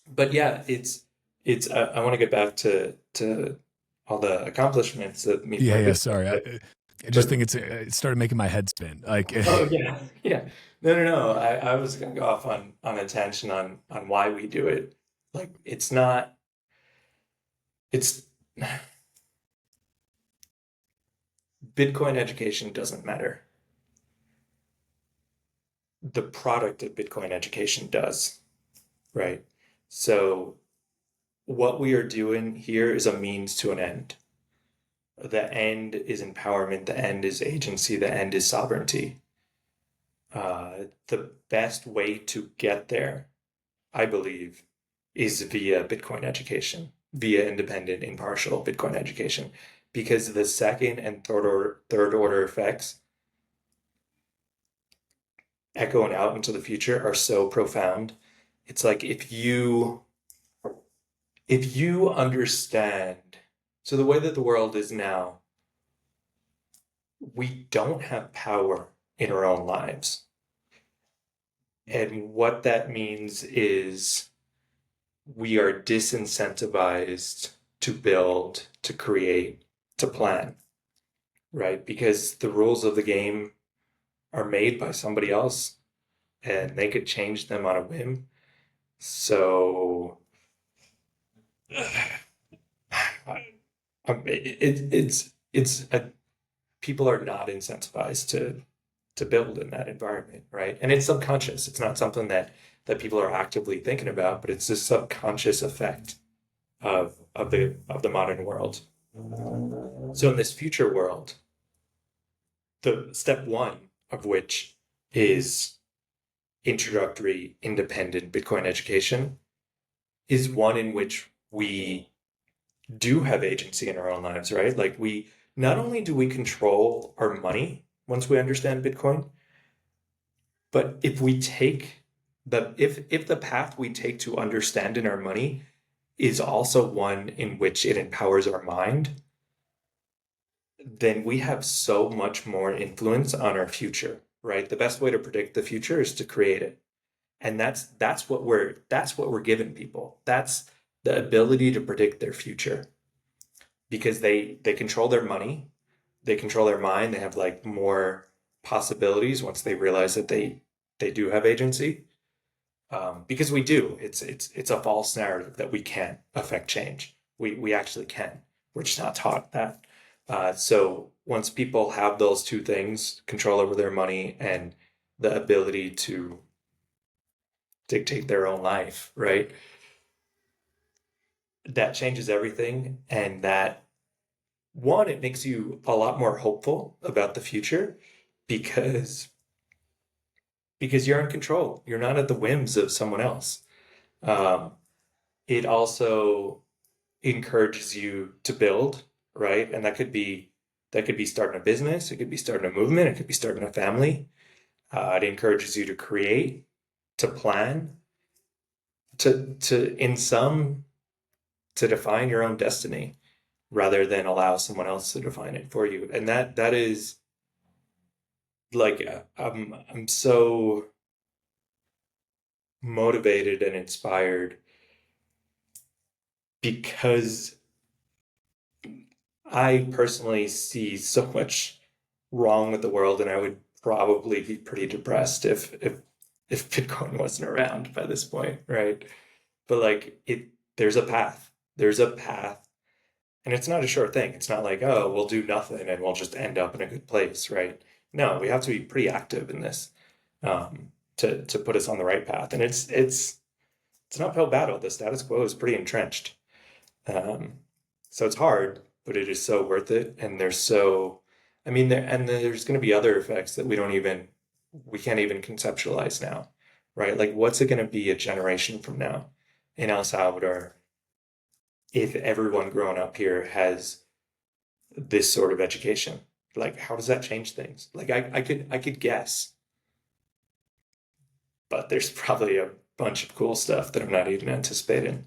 but yeah, it's I want to get back to all the accomplishments that me Yeah, my yeah. Bitcoin, Sorry, I just but think it started making my head spin. Like, oh yeah, yeah. No. I was gonna go off on a tangent on why we do it. Like it's not it's Bitcoin education doesn't matter. The product of Bitcoin education does, right? So what we are doing here is a means to an end. The end is empowerment, the end is agency, the end is sovereignty. The best way to get there, I believe, is via Bitcoin education, via independent, impartial Bitcoin education, because the second and third order effects echoing out into the future are so profound. It's like if you understand, so the way that the world is now, we don't have power in our own lives. And what that means is we are disincentivized to build, to create, to plan, right? Because the rules of the game are made by somebody else and they could change them on a whim. So people are not incentivized to build in that environment, right? And it's subconscious. It's not something that people are actively thinking about, but it's this subconscious effect of the modern world. So in this future world, the step one of which is introductory independent Bitcoin education is one in which we do have agency in our own lives, right? Like we not only do we control our money once we understand Bitcoin, but if the path we take to understanding our money is also one in which it empowers our mind, then we have so much more influence on our future, right? The best way to predict the future is to create it. And that's what we're giving people. That's the ability to predict their future because they control their money, they control their mind, they have like more possibilities once they realize that they do have agency. Because we do. It's a false narrative that we can't affect change. We actually can. We're just not taught that. So once people have those two things, control over their money and the ability to dictate their own life, right? That changes everything. And that one, it makes you a lot more hopeful about the future because you're in control. You're not at the whims of someone else. Um, it also encourages you to build, right? And that could be starting a business, it could be starting a movement, it could be starting a family. It encourages you to create, to plan, to in some to define your own destiny rather than allow someone else to define it for you. And that is like I'm so motivated and inspired because I personally see so much wrong with the world, and I would probably be pretty depressed if Bitcoin wasn't around by this point, right? But like there's a path. There's a path, and it's not a sure thing. It's not like, oh, we'll do nothing and we'll just end up in a good place, right? No, we have to be pretty active in this to put us on the right path. And it's an uphill battle. The status quo is pretty entrenched. Um, so it's hard, but it is so worth it. And I mean, there's going to be other effects that we can't even conceptualize now, right? Like, what's it going to be a generation from now in El Salvador if everyone growing up here has this sort of education, Like, how does that change things? Like, I could guess, but there's probably a bunch of cool stuff that I'm not even anticipating.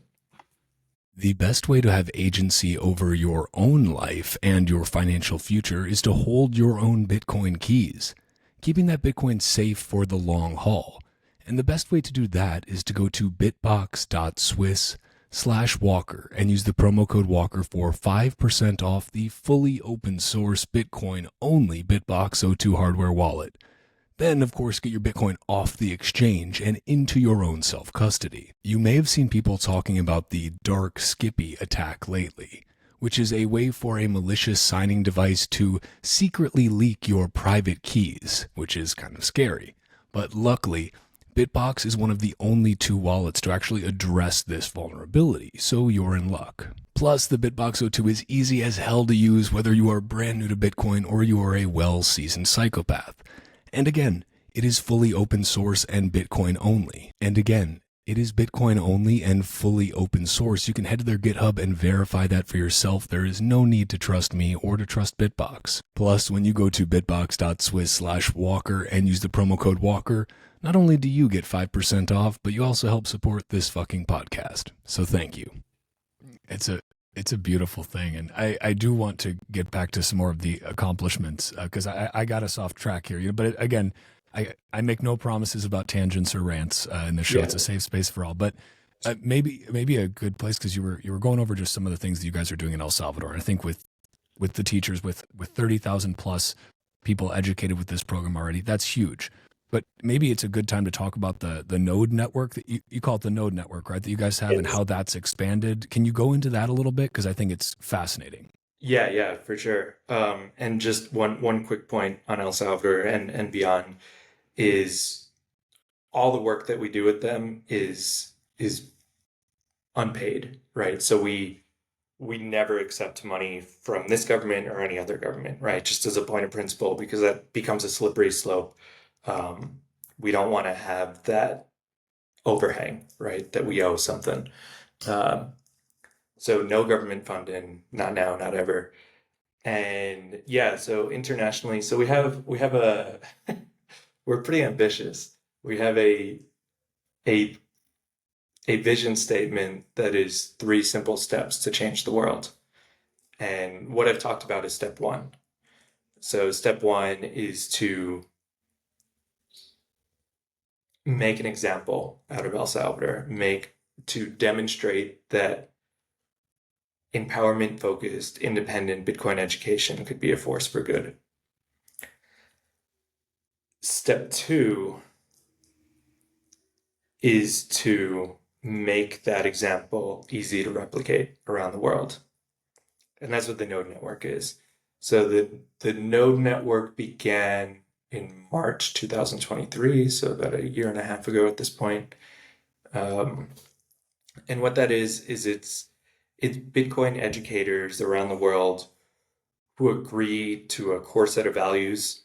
The best way to have agency over your own life and your financial future is to hold your own Bitcoin keys, keeping that Bitcoin safe for the long haul. And the best way to do that is to go to bitbox.swiss/Walker and use the promo code Walker for 5% off the fully open source Bitcoin only BitBox02 hardware wallet. Then, of course, get your Bitcoin off the exchange and into your own self-custody. You may have seen people talking about the Dark Skippy attack lately, which is a way for a malicious signing device to secretly leak your private keys, which is kind of scary. But luckily, Bitbox is one of the only 2 wallets to actually address this vulnerability, so you're in luck. Plus, the BitBox02 is easy as hell to use whether you are brand new to Bitcoin or you are a well-seasoned psychopath. And again, it is fully open source and Bitcoin only. And again, it is Bitcoin only and fully open source. You can head to their GitHub and verify that for yourself. There is no need to trust me or to trust Bitbox. Plus, when you go to bitbox.swiss/Walker and use the promo code Walker, not only do you get 5% off, but you also help support this fucking podcast. So thank you. It's a beautiful thing. And I do want to get back to some more of the accomplishments because I got us off track here. But again, I make no promises about tangents or rants in the show. Yeah. It's a safe space for all. But maybe a good place because you were going over just some of the things that you guys are doing in El Salvador. And I think with the teachers, with 30,000 plus people educated with this program already, that's huge. But maybe it's a good time to talk about the node network that you call it the node network, right? That you guys have and how that's expanded. Can you go into that a little bit? Because I think it's fascinating. Yeah, for sure. And just one quick point on El Salvador and beyond is all the work that we do with them is unpaid, right? So we never accept money from this government or any other government, right? Just as a point of principle, because that becomes a slippery slope. We don't want to have that overhang, right? That we owe something. Um, so no government funding, not now, not ever. And yeah, so internationally, so we have a we're pretty ambitious. We have a a vision statement that is 3 simple steps to change the world. And what I've talked about is step 1. So step 1 is to make an example out of El Salvador, to demonstrate that empowerment focused, independent Bitcoin education could be a force for good. Step 2 is to make that example easy to replicate around the world. And that's what the node network is. So the node network began in March 2023, so about a year and a half ago at this point. And what that is it's Bitcoin educators around the world who agree to a core set of values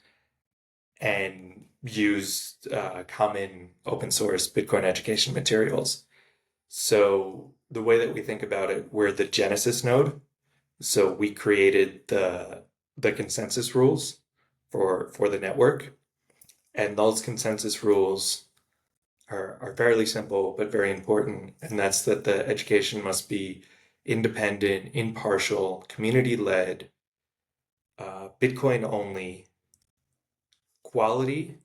and use common open source Bitcoin education materials. So the way that we think about it, we're the Genesis node. So we created the consensus rules for the network, and those consensus rules are fairly simple but very important, and that's that the education must be independent, impartial, community-led, Bitcoin only, quality,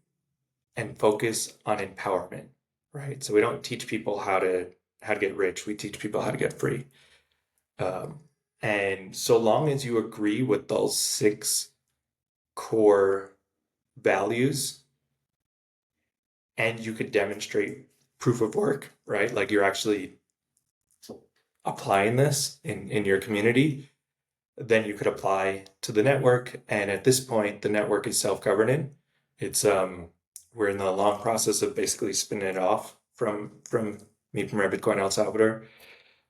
and focus on empowerment, right? So we don't teach people how to get rich. We teach people how to get free. And so long as you agree with those 6 core values and you could demonstrate proof of work, right? Like you're actually applying this in your community, then you could apply to the network. And at this point, the network is self-governing. It's we're in the long process of basically spinning it off from Mi Primer Bitcoin El Salvador.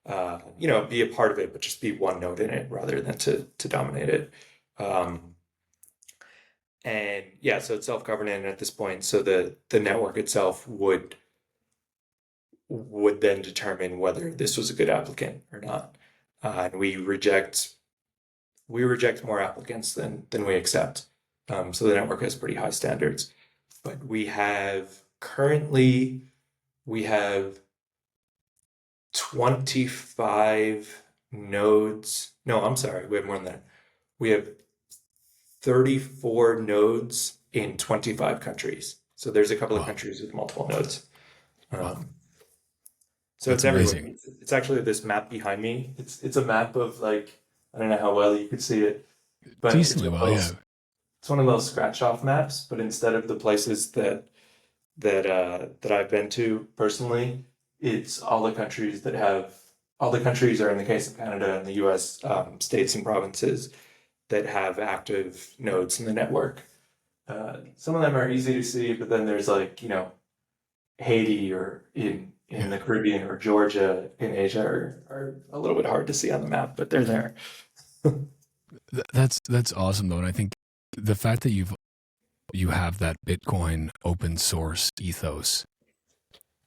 Be a part of it, but just be one node in it rather than to dominate it. And yeah, so it's self-governing at this point. So the network itself would then determine whether this was a good applicant or not. And we reject we reject more applicants than we accept. So the network has pretty high standards. But we have 25 nodes. No, I'm sorry, we have more than that. We have 34 nodes in 25 countries. So there's a couple of Wow. countries with multiple nodes. Wow. Um, so That's it's everywhere. amazing. It's actually this map behind me. It's a map of like, I don't know how well you could see it, but Decently well, yeah. it's one of those scratch off maps. But instead of the places that I've been to personally, it's all the countries are in the case of Canada and the U.S. States and provinces that have active nodes in the network. Some of them are easy to see, but then there's like, Haiti or in Yeah. the Caribbean or Georgia in Asia are a little bit hard to see on the map, but they're there. That's awesome though. And I think the fact that you have that Bitcoin open source ethos,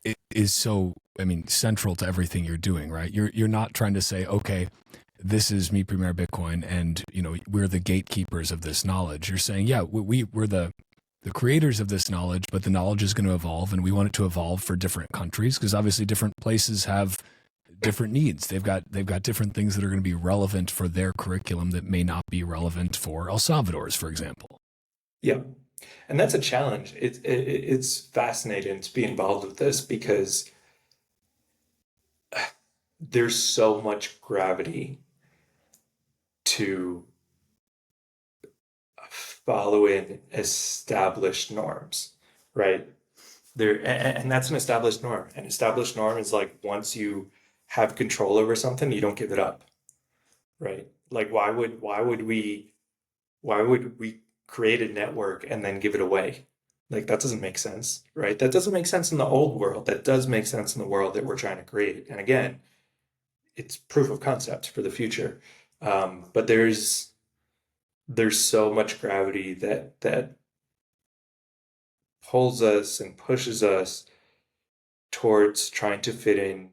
it is so, I mean, central to everything you're doing, right? You're not trying to say, okay, this is me premier Bitcoin and we're the gatekeepers of this knowledge. You're saying, yeah, we're the creators of this knowledge, but the knowledge is going to evolve and we want it to evolve for different countries because obviously different places have different needs. They've got different things that are going to be relevant for their curriculum that may not be relevant for El Salvador's, for example. Yeah. And that's a challenge. It's fascinating to be involved with this because there's so much gravity to following established norms, right? And that's an established norm. An established norm is like once you have control over something, you don't give it up, right? Like why would we create a network and then give it away? Like that doesn't make sense, right? That doesn't make sense in the old world. That does make sense in the world that we're trying to create. And again, it's proof of concept for the future. But there's so much gravity that pulls us and pushes us towards trying to fit in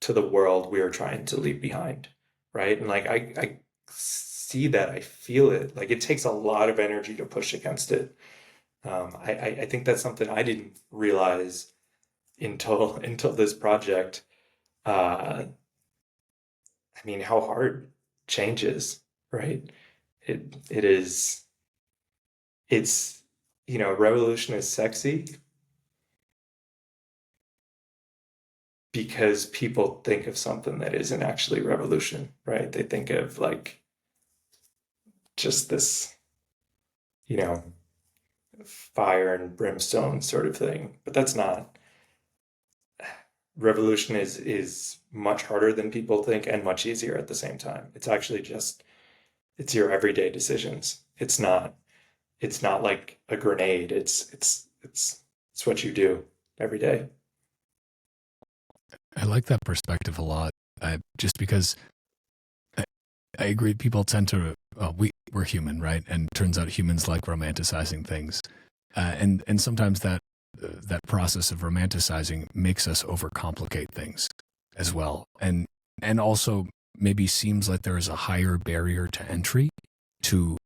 to the world we are trying to leave behind, right? And like I see that, I feel it. Like it takes a lot of energy to push against it. I think that's something I didn't realize until this project. Uh, I mean, how hard change is, right? It is. It's revolution is sexy because people think of something that isn't actually revolution, right? They think of like just this, you know, fire and brimstone sort of thing, but that's not. Revolution is much harder than people think and much easier at the same time. It's actually just it's your everyday decisions. It's not like a grenade. It's what you do every day. I like that perspective a lot. Just because I, I agree, people tend to we're human, right? And turns out humans like romanticizing things, and sometimes that process of romanticizing makes us overcomplicate things as well, and also maybe seems like there is a higher barrier to entry to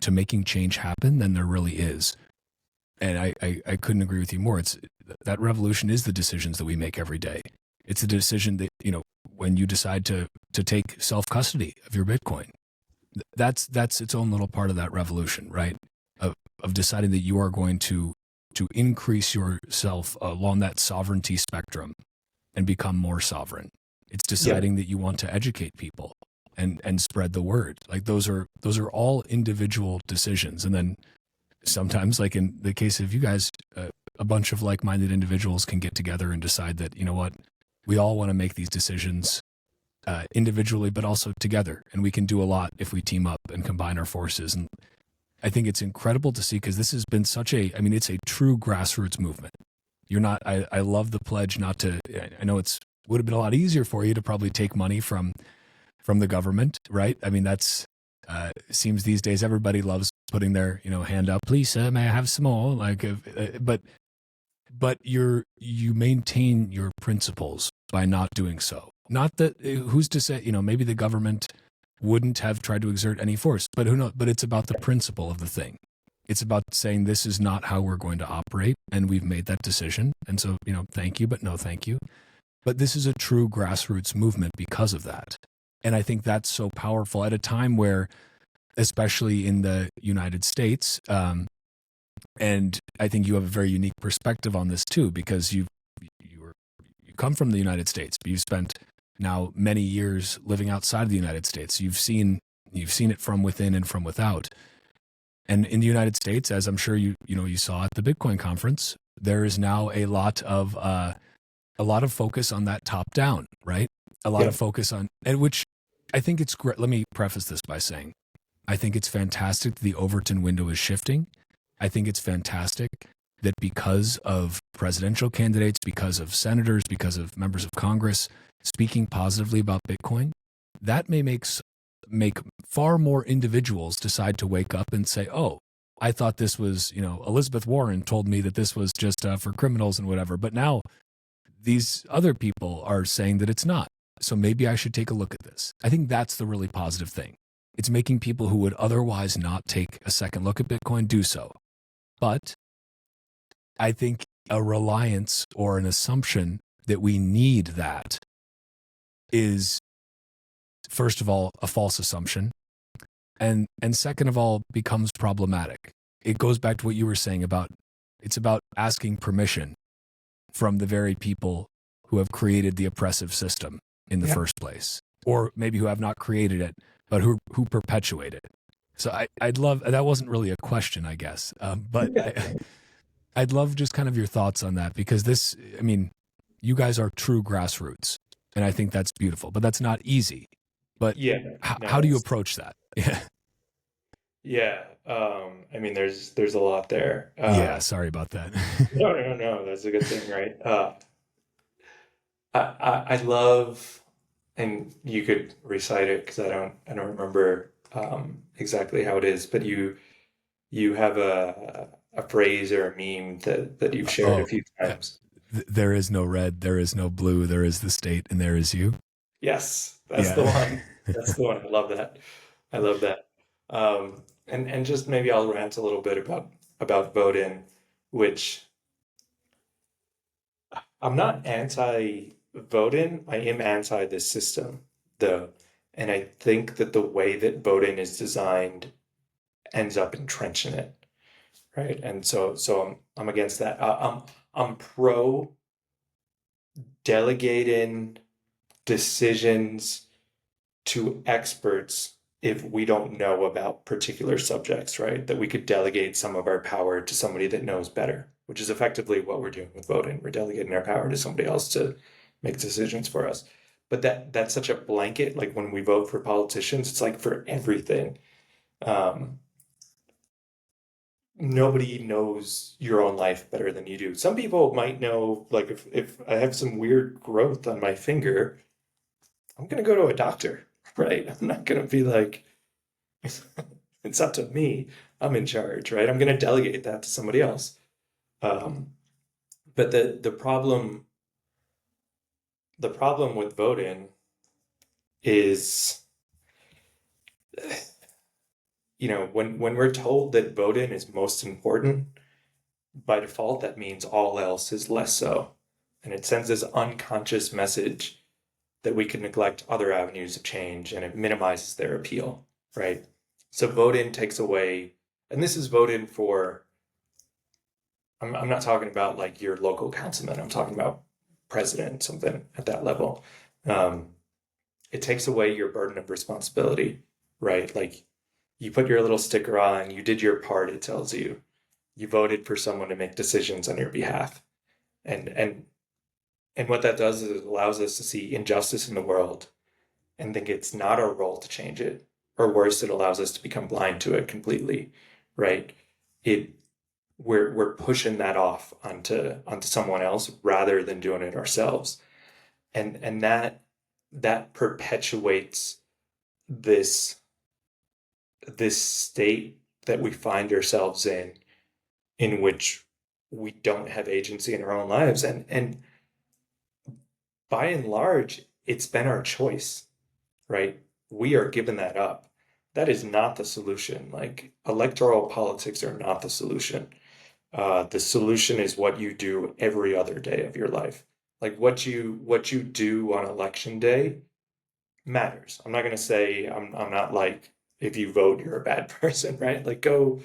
to making change happen than there really is. And I couldn't agree with you more. It's that revolution is the decisions that we make every day. It's a decision that, when you decide to take self-custody of your Bitcoin, that's its own little part of that revolution, right? Of deciding that you are going to increase yourself along that sovereignty spectrum and become more sovereign. It's Yeah. deciding that you want to educate people and spread the word. Like those are all individual decisions. And then sometimes, like in the case of you guys, a bunch of like-minded individuals can get together and decide that, you know what, we all want to make these decisions individually, but also together. And we can do a lot if we team up and combine our forces. And I think it's incredible to see because this has been it's a true grassroots movement. I love the pledge not to, I know would have been a lot easier for you to probably take money from the government, right? I mean, that's, seems these days everybody loves putting their, hand up, please, sir, may I have some more? Like, but you maintain your principles by not doing so. Not that, who's to say, maybe the government wouldn't have tried to exert any force. But who knows? But it's about the principle of the thing. It's about saying this is not how we're going to operate, and we've made that decision. And so, thank you, but no thank you. But this is a true grassroots movement because of that. And I think that's so powerful at a time where, especially in the United States, and I think you have a very unique perspective on this too, because you come from the United States, but you've spent now many years living outside of the United States. You've seen it from within and from without. And in the United States, as I'm sure you saw at the Bitcoin conference, there is now a lot of focus on that top down, right? A lot of focus on, and which I think it's great. Let me preface this by saying, I think it's fantastic that the Overton window is shifting. I think it's fantastic that because of presidential candidates, because of senators, because of members of Congress speaking positively about Bitcoin, that may make far more individuals decide to wake up and say, oh, I thought this was, Elizabeth Warren told me that this was just for criminals and whatever. But now these other people are saying that it's not. So maybe I should take a look at this. I think that's the really positive thing. It's making people who would otherwise not take a second look at Bitcoin do so. But I think a reliance or an assumption that we need that is, first of all, a false assumption. And second of all, becomes problematic. It goes back to what you were saying it's about asking permission from the very people who have created the oppressive system in the first place, or maybe who have not created it, but who perpetuate it. So I'd love, that wasn't really a question, I guess, but I'd love just kind of your thoughts on that, because you guys are true grassroots, and I think that's beautiful, but that's not easy. But how do you approach that? Yeah. There's a lot there. Sorry about that. No, that's a good thing, right? I love, and you could recite it because I don't remember exactly how it is, but you have a phrase or a meme that you've shared a few times. There is no red, there is no blue, there is the state, and there is you. Yes, that's the one. That's the one. I love that. I love that. And just maybe I'll rant a little bit about vote-in, which I'm not anti-vote-in. I am anti this system, though. And I think that the way that vote-in is designed ends up entrenching it, right? And so I'm against that. I'm pro delegating decisions to experts if we don't know about particular subjects, right? That we could delegate some of our power to somebody that knows better, which is effectively what we're doing with voting. We're delegating our power to somebody else to make decisions for us. But that's such a blanket, like when we vote for politicians, it's like for everything. Nobody knows your own life better than you do. Some people might know, like if I have some weird growth on my finger, I'm going to go to a doctor, right? I'm not going to be like, it's up to me. I'm in charge, right? I'm going to delegate that to somebody else. But the problem with voting is, when we're told that voting is most important, by default, that means all else is less so. And it sends this unconscious message that we can neglect other avenues of change, and it minimizes their appeal, right? So vote-in takes away, and this is vote-in for, I'm not talking about like your local councilman, I'm talking about president, something at that level. It takes away your burden of responsibility, right? Like you put your little sticker on, you did your part, it tells you. You voted for someone to make decisions on your behalf. And what that does is it allows us to see injustice in the world and think it's not our role to change it. Or worse, it allows us to become blind to it completely, right? We're pushing that off onto someone else rather than doing it ourselves. And that perpetuates this state that we find ourselves in which we don't have agency in our own lives. And by and large, it's been our choice, right? we are giving that up. That is not the solution. Like electoral politics are not the solution. The solution is what you do every other day of your life. Like what you do on election day matters. I'm not gonna say I'm not like if you vote you're a bad person, right? Like go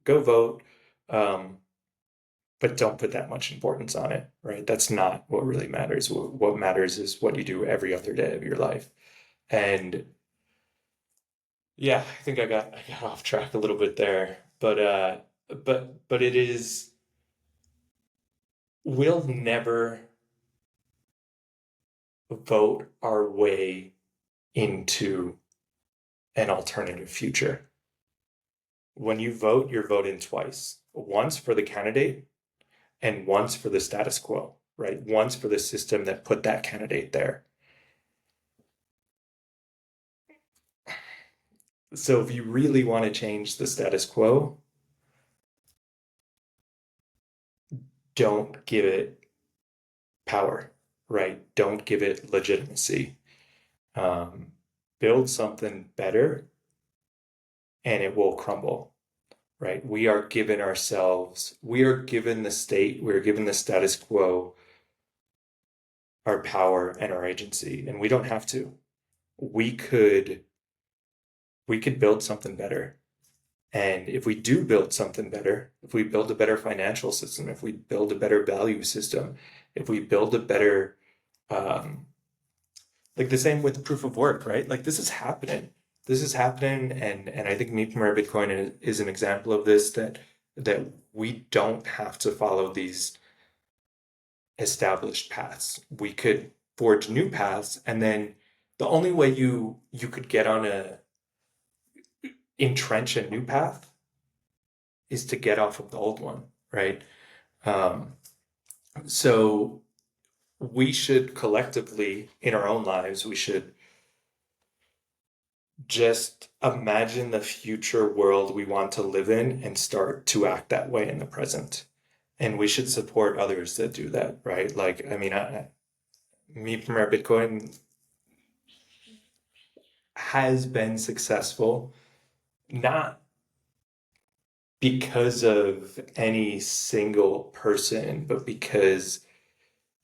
vote, um, but don't put that much importance on it, right? That's not what really matters. What matters is what you do every other day of your life. And yeah, I think I got off track a little bit there, but it is we'll never vote our way into an alternative future. When you vote, you're voting twice. Once for the candidate and once for the status quo, right? Once for the system that put that candidate there. So if you really want to change the status quo, don't give it power, right? Don't give it legitimacy. Um, Build something better and it will crumble, right? We are given ourselves, we are given the state, we are given the status quo, our power and our agency, and we don't have to. We could we could build something better. And if we do build something better, if we build a better financial system, if we build a better value system, if we build a better, um, like the same with proof of work, right? Like this is happening. This is happening, and I think Me Premier Bitcoin is an example of this that we don't have to follow these established paths. We could forge new paths, and then the only way you could get on a entrench a new path is to get off of the old one, right? Um, so we should collectively, in our own lives, we should just imagine the future world we want to live in and start to act that way in the present. And we should support others that do that, right? Like, I mean, Me Premier Bitcoin has been successful, not because of any single person, but because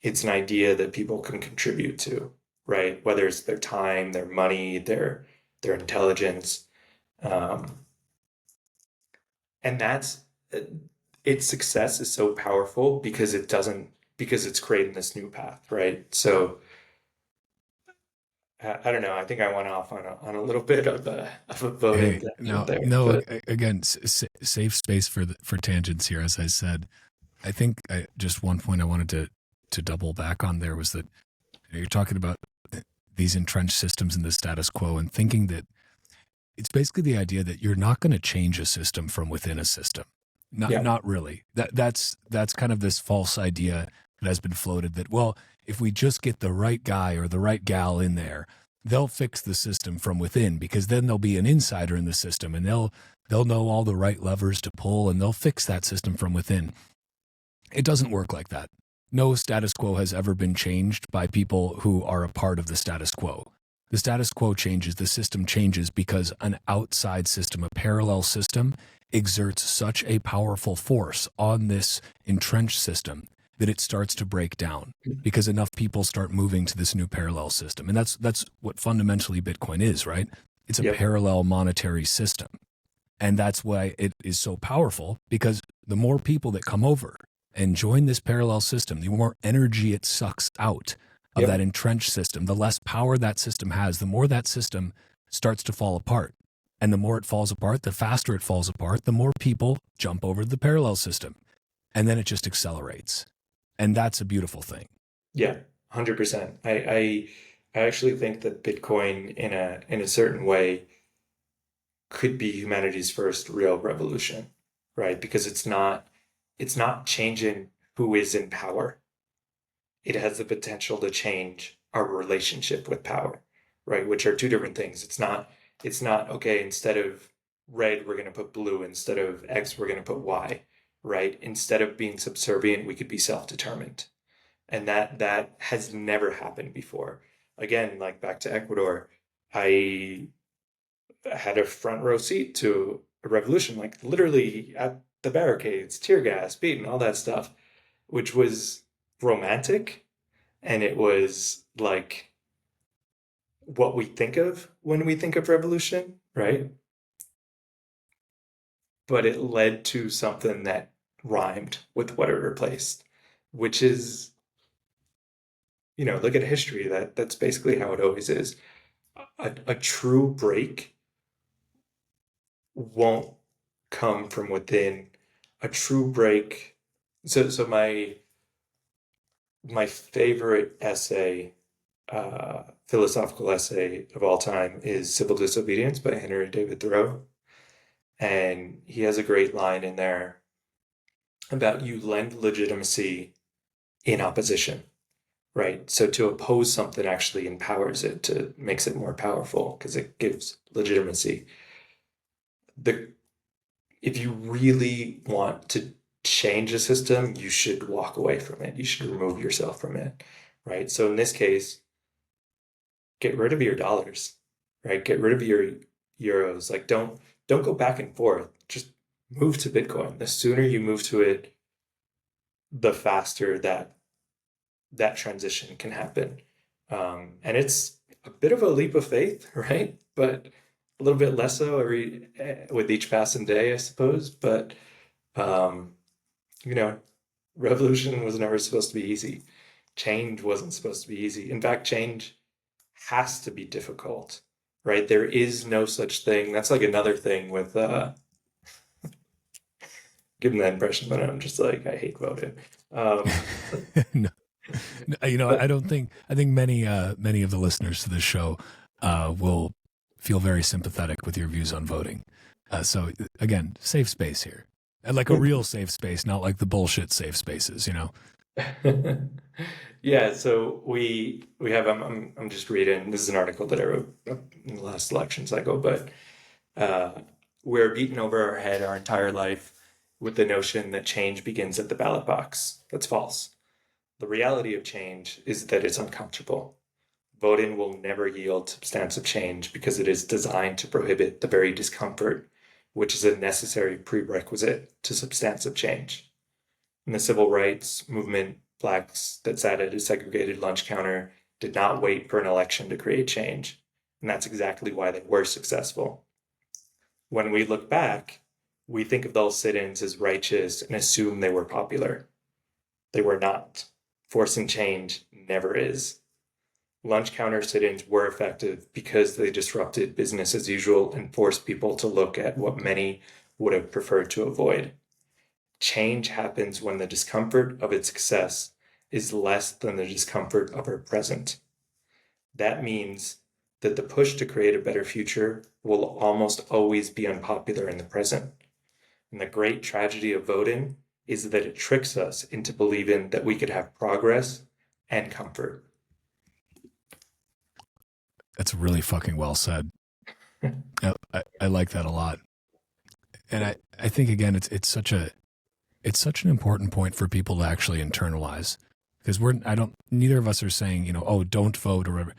it's an idea that people can contribute to, right? Whether it's their time, their money, their intelligence, um, and that's its success is so powerful because it doesn't because it's creating this new path, right? So I don't know. I think I went off on a little bit of a voting Hey, tangent no, there, no. but Again, safe space for tangents here. As I said, I think just one point I wanted to double back on there was that you're talking about these entrenched systems in the status quo and thinking that it's basically the idea that you're not going to change a system from within a system. yeah, Not really. That's kind of this false idea that has been floated that, well, if we just get the right guy or the right gal in there, they'll fix the system from within, because then there'll be an insider in the system and they'll know all the right levers to pull and they'll fix that system from within. It doesn't work like that. No status quo has ever been changed by people who are a part of the status quo. The status quo changes, the system changes because an outside system, a parallel system, exerts such a powerful force on this entrenched system that it starts to break down because enough people start moving to this new parallel system. And that's what fundamentally Bitcoin is, right? It's a yep, parallel monetary system. And that's why it is so powerful, because the more people that come over and join this parallel system, the more energy it sucks out of that yep, entrenched system, the less power that system has, the more that system starts to fall apart. And the more it falls apart, the faster it falls apart, the more people jump over to the parallel system. And then it just accelerates. And that's a beautiful thing. yeah, 100%. I actually think that Bitcoin in a certain way could be humanity's first real revolution, right? Because it's not changing who is in power. It has the potential to change our relationship with power, right? Which are two different things. It's not okay, instead of red, we're going to put blue. Instead of X, we're going to put Y, right? Instead of being subservient, we could be self-determined. And that has never happened before. Again, like back to Ecuador, I had a front row seat to a revolution, like literally at the barricades, tear gas, beaten, all that stuff, which was romantic. And it was like what we think of when we think of revolution, right? But it led to something that rhymed with what it replaced, which is, look at history. That's basically how it always is. A true break won't come from within. A true break. So my favorite essay, philosophical essay of all time, is Civil Disobedience by Henry David Thoreau. And he has a great line in there about you lend legitimacy in opposition, right? So to oppose something actually empowers it, to makes it more powerful because it gives legitimacy. The If you really want to change a system, you should walk away from it. You should remove yourself from it, right? So in this case, get rid of your dollars, right? Get rid of your euros. Like don't go back and forth. Just move to Bitcoin. The sooner you move to it, the faster that transition can happen. And it's a bit of a leap of faith, right? But a little bit less so with each passing day, I suppose. But um, you know, revolution was never supposed to be easy. Change wasn't supposed to be easy. In fact, change has to be difficult, right? There is no such thing. That's like another thing with giving that impression that I'm just like I hate voting. Um, No, but I don't think. I think many of the listeners to this show will feel very sympathetic with your views on voting. So again, safe space here, and like a real safe space, not like the bullshit safe spaces. yeah, so we have I'm just reading. This is an article that I wrote in the last election cycle, but uh, we're beaten over our head our entire life with the notion that change begins at the ballot box. That's false. The reality of change is that it's uncomfortable. Voting will never yield substantive change because it is designed to prohibit the very discomfort, which is a necessary prerequisite to substantive change. In the civil rights movement, blacks that sat at a segregated lunch counter did not wait for an election to create change. And that's exactly why they were successful. When we look back, we think of those sit ins as righteous and assume they were popular. They were not. Forcing change never is. Lunch counter sit ins were effective because they disrupted business as usual and forced people to look at what many would have preferred to avoid. Change happens when the discomfort of its success is less than the discomfort of our present. That means that the push to create a better future will almost always be unpopular in the present. And the great tragedy of voting is that it tricks us into believing that we could have progress and comfort. That's really fucking well said. I like that a lot, and I think again it's such an important point for people to actually internalize because I don't neither of us are saying oh don't vote or whatever.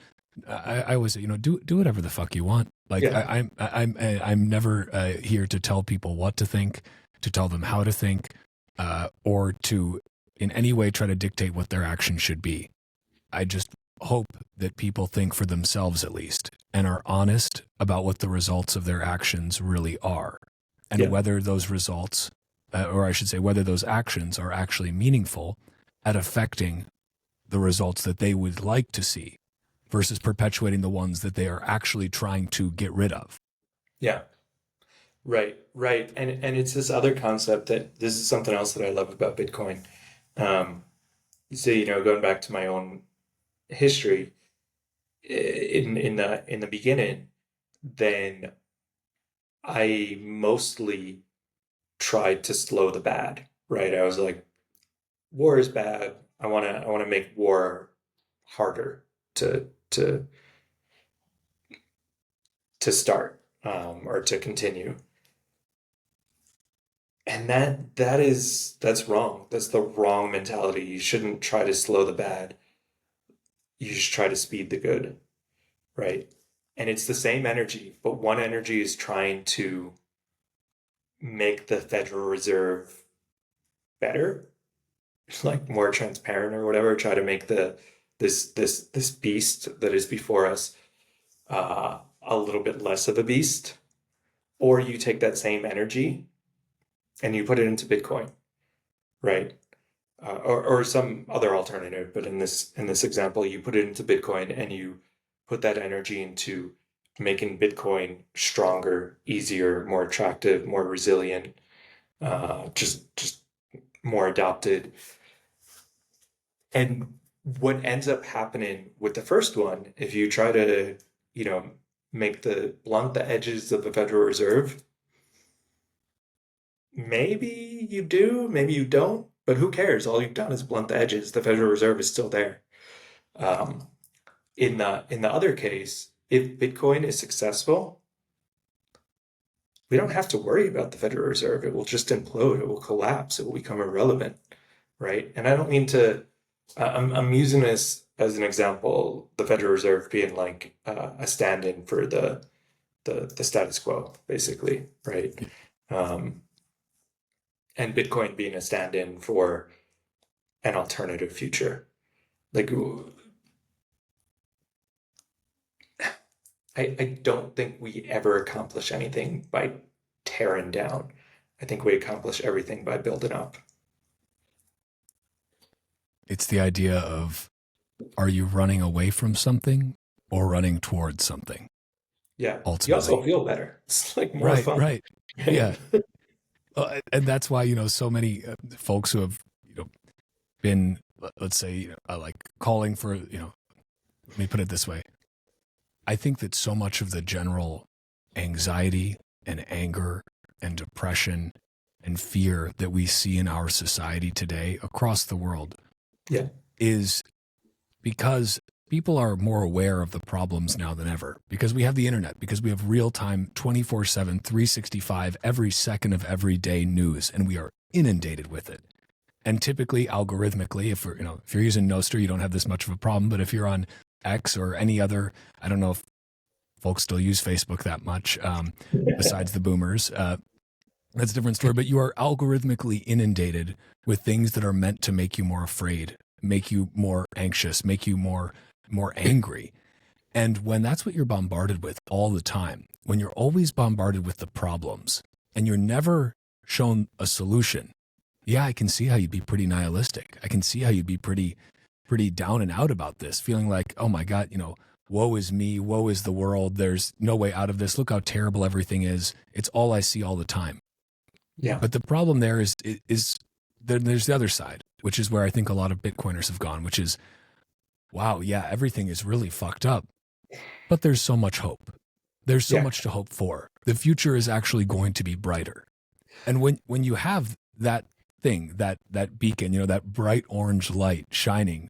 I always say do whatever the fuck you want. Like Yeah. I'm never here to tell people what to think, to tell them how to think, or to in any way try to dictate what their action should be. I just hope that people think for themselves at least and are honest about what the results of their actions really are and Yeah. whether those results, or I should say, whether those actions are actually meaningful at affecting the results that they would like to see versus perpetuating the ones that they are actually trying to get rid of. Yeah. Right. Right. And it's this other concept that this is something else that I love about Bitcoin. Um, so, going back to my own history in the beginning, then I mostly tried to slow the bad, right? I was like, war is bad. I want to make war harder to start or to continue. And that's wrong. That's the wrong mentality. You shouldn't try to slow the bad. You should try to speed the good, right? And it's the same energy, but one energy is trying to make the Federal Reserve better, like more transparent or whatever, try to make this beast that is before us a little bit less of a beast. Or you take that same energy and you put it into Bitcoin, right? Or some other alternative, but in this example, you put it into Bitcoin and you put that energy into making Bitcoin stronger, easier, more attractive, more resilient, just more adopted. And what ends up happening with the first one, if you try to, you know, make the blunt the edges of the Federal Reserve, maybe you do, maybe you don't, but who cares? All you've done is blunt the edges. The Federal Reserve is still there. Um, in the other case, if Bitcoin is successful, we don't have to worry about the Federal Reserve. It will just implode. It will collapse. It will become irrelevant, right? And I don't mean to. I'm using this as an example. The Federal Reserve being like a stand-in for the status quo, basically, right? Um, and Bitcoin being a stand-in for an alternative future. Like, I don't think we ever accomplish anything by tearing down. I think we accomplish everything by building up. It's the idea of, are you running away from something or running towards something? Yeah. You also Ultimately. feel better. It's like more Right, fun. right. Yeah. And that's why, so many folks who have, been, let's say, like calling for, let me put it this way. I think that so much of the general anxiety and anger and depression and fear that we see in our society today across the world Yeah. is because people are more aware of the problems now than ever, because we have the internet, because we have real-time 24/7 365 every second of everyday news, and we are inundated with it. And typically algorithmically, if you're using Nostr, you don't have this much of a problem, but if you're on X or any other, I don't know if folks still use Facebook that much, besides the boomers, that's a different story, but you are algorithmically inundated with things that are meant to make you more afraid, make you more anxious, make you more angry. And when that's what you're bombarded with all the time, when you're always bombarded with the problems and you're never shown a solution, yeah, I can see how you'd be pretty nihilistic. I can see how you'd be pretty down and out about this, feeling like, oh my God, woe is me, woe is the world. There's no way out of this. Look how terrible everything is. It's all I see all the time. Yeah. But the problem there is there's the other side, which is where I think a lot of Bitcoiners have gone, which is, wow, yeah, everything is really fucked up, but there's so much hope. There's so Yeah. much to hope for. The future is actually going to be brighter. And when you have that thing, that beacon, that bright orange light shining,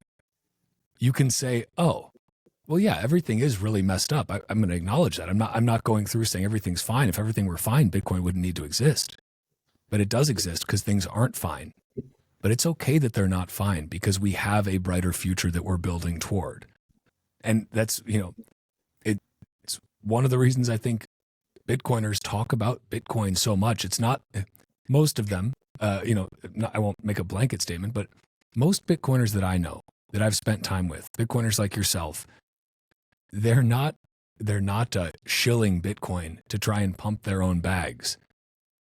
you can say, oh, well, yeah, everything is really messed up. I'm going to acknowledge that. I'm not going through saying everything's fine. If everything were fine, Bitcoin wouldn't need to exist. But it does exist because things aren't fine. But it's okay that they're not fine because we have a brighter future that we're building toward. And that's, it's one of the reasons I think Bitcoiners talk about Bitcoin so much. It's not most of them, I won't make a blanket statement, but most Bitcoiners that I know, that I've spent time with, Bitcoiners like yourself, they're not shilling Bitcoin to try and pump their own bags.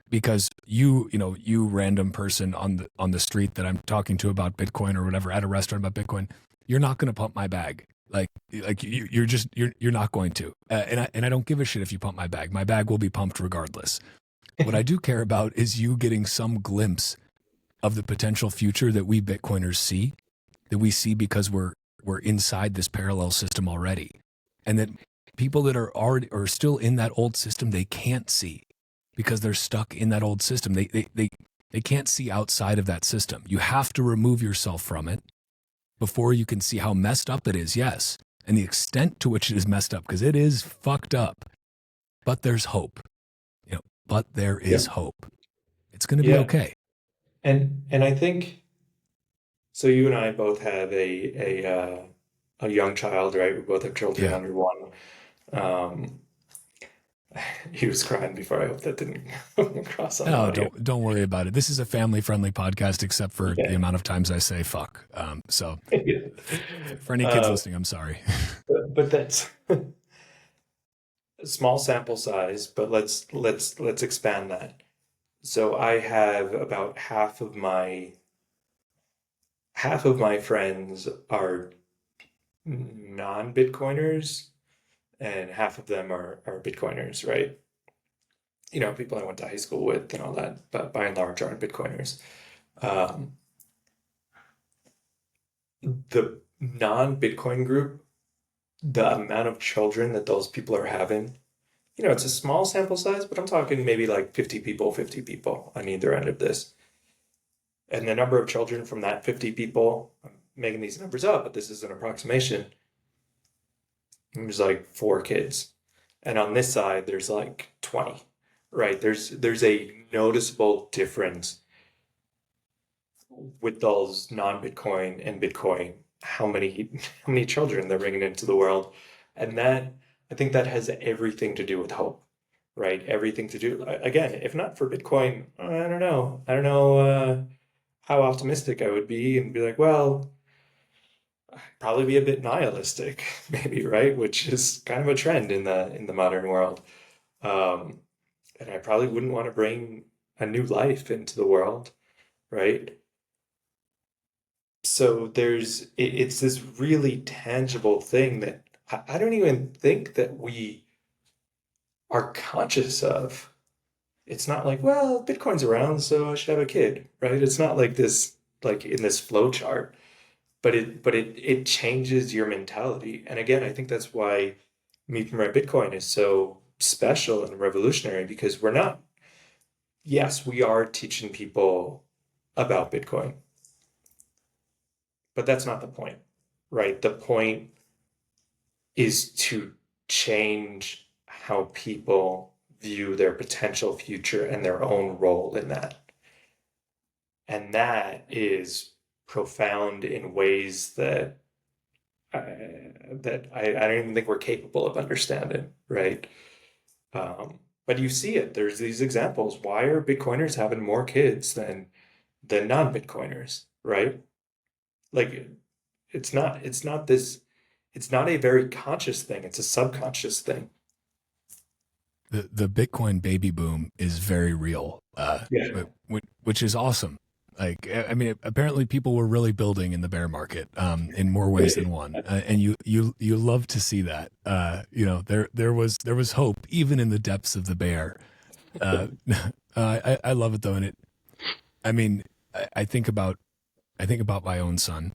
Because you random person on the street that I'm talking to about Bitcoin or whatever at a restaurant about Bitcoin, you're not going to pump my bag. Like you're not going to. And I don't give a shit if you pump my bag. My bag will be pumped regardless. What I do care about is you getting some glimpse of the potential future that we Bitcoiners see, that we see because we're inside this parallel system already, and that people that are still in that old system, they can't see. Because they're stuck in that old system. They can't see outside of that system. You have to remove yourself from it before you can see how messed up it is, yes, and the extent to which it is messed up, because it is fucked up. But there's hope. But there is hope. It's going to be Yeah. okay. And I think so. You and I both have a young child, right? We both have children Yeah. under one. Um, he was crying before. I hope that didn't come across on the No, audio. don't worry about it. This is a family-friendly podcast, except for the Yeah. amount of times I say "fuck." So for any kids uh, listening, I'm sorry. but that's a small sample size. But let's expand that. So I have about half of my friends are non-Bitcoiners, and half of them are Bitcoiners, right? You know, people I went to high school with and all that, but by and large aren't Bitcoiners. Um, the non-Bitcoin group, the amount of children that those people are having, you know, it's a small sample size, but I'm talking maybe like 50 people on either end of this. And the number of children from that 50 people, I'm making these numbers up, but this is an approximation. There's like 4 kids. And on this side, there's like 20, right? There's a noticeable difference with those non-Bitcoin and Bitcoin, how many children they're bringing into the world. And that, I think that has everything to do with hope, right? Everything to do, again, if not for Bitcoin, I don't know. I don't know how optimistic I would be and be like, well, probably be a bit nihilistic, maybe, right? Which is kind of a trend in the modern world. Um, and I probably wouldn't want to bring a new life into the world, right? So it's this really tangible thing that I don't even think that we are conscious of. It's not like, well, Bitcoin's around, so I should have a kid, right? It's not like this, like in this flow chart, but it changes your mentality. And again, I think that's why Me From Red Bitcoin is so special and revolutionary because we're not, yes, we are teaching people about Bitcoin, but that's not the point, right? The point is to change how people view their potential future and their own role in that. And that is profound in ways that I don't even think we're capable of understanding, right? But you see it. There's these examples. Why are Bitcoiners having more kids than non-Bitcoiners, right? Like it's not this it's not a very conscious thing. It's a subconscious thing. The Bitcoin baby boom is very real, Yeah. which is awesome. Like, I mean, apparently people were really building in the bear market, in more ways than one, and you love to see that. You know, there was hope even in the depths of the bear. Uh, I love it though, and I mean, I think about my own son,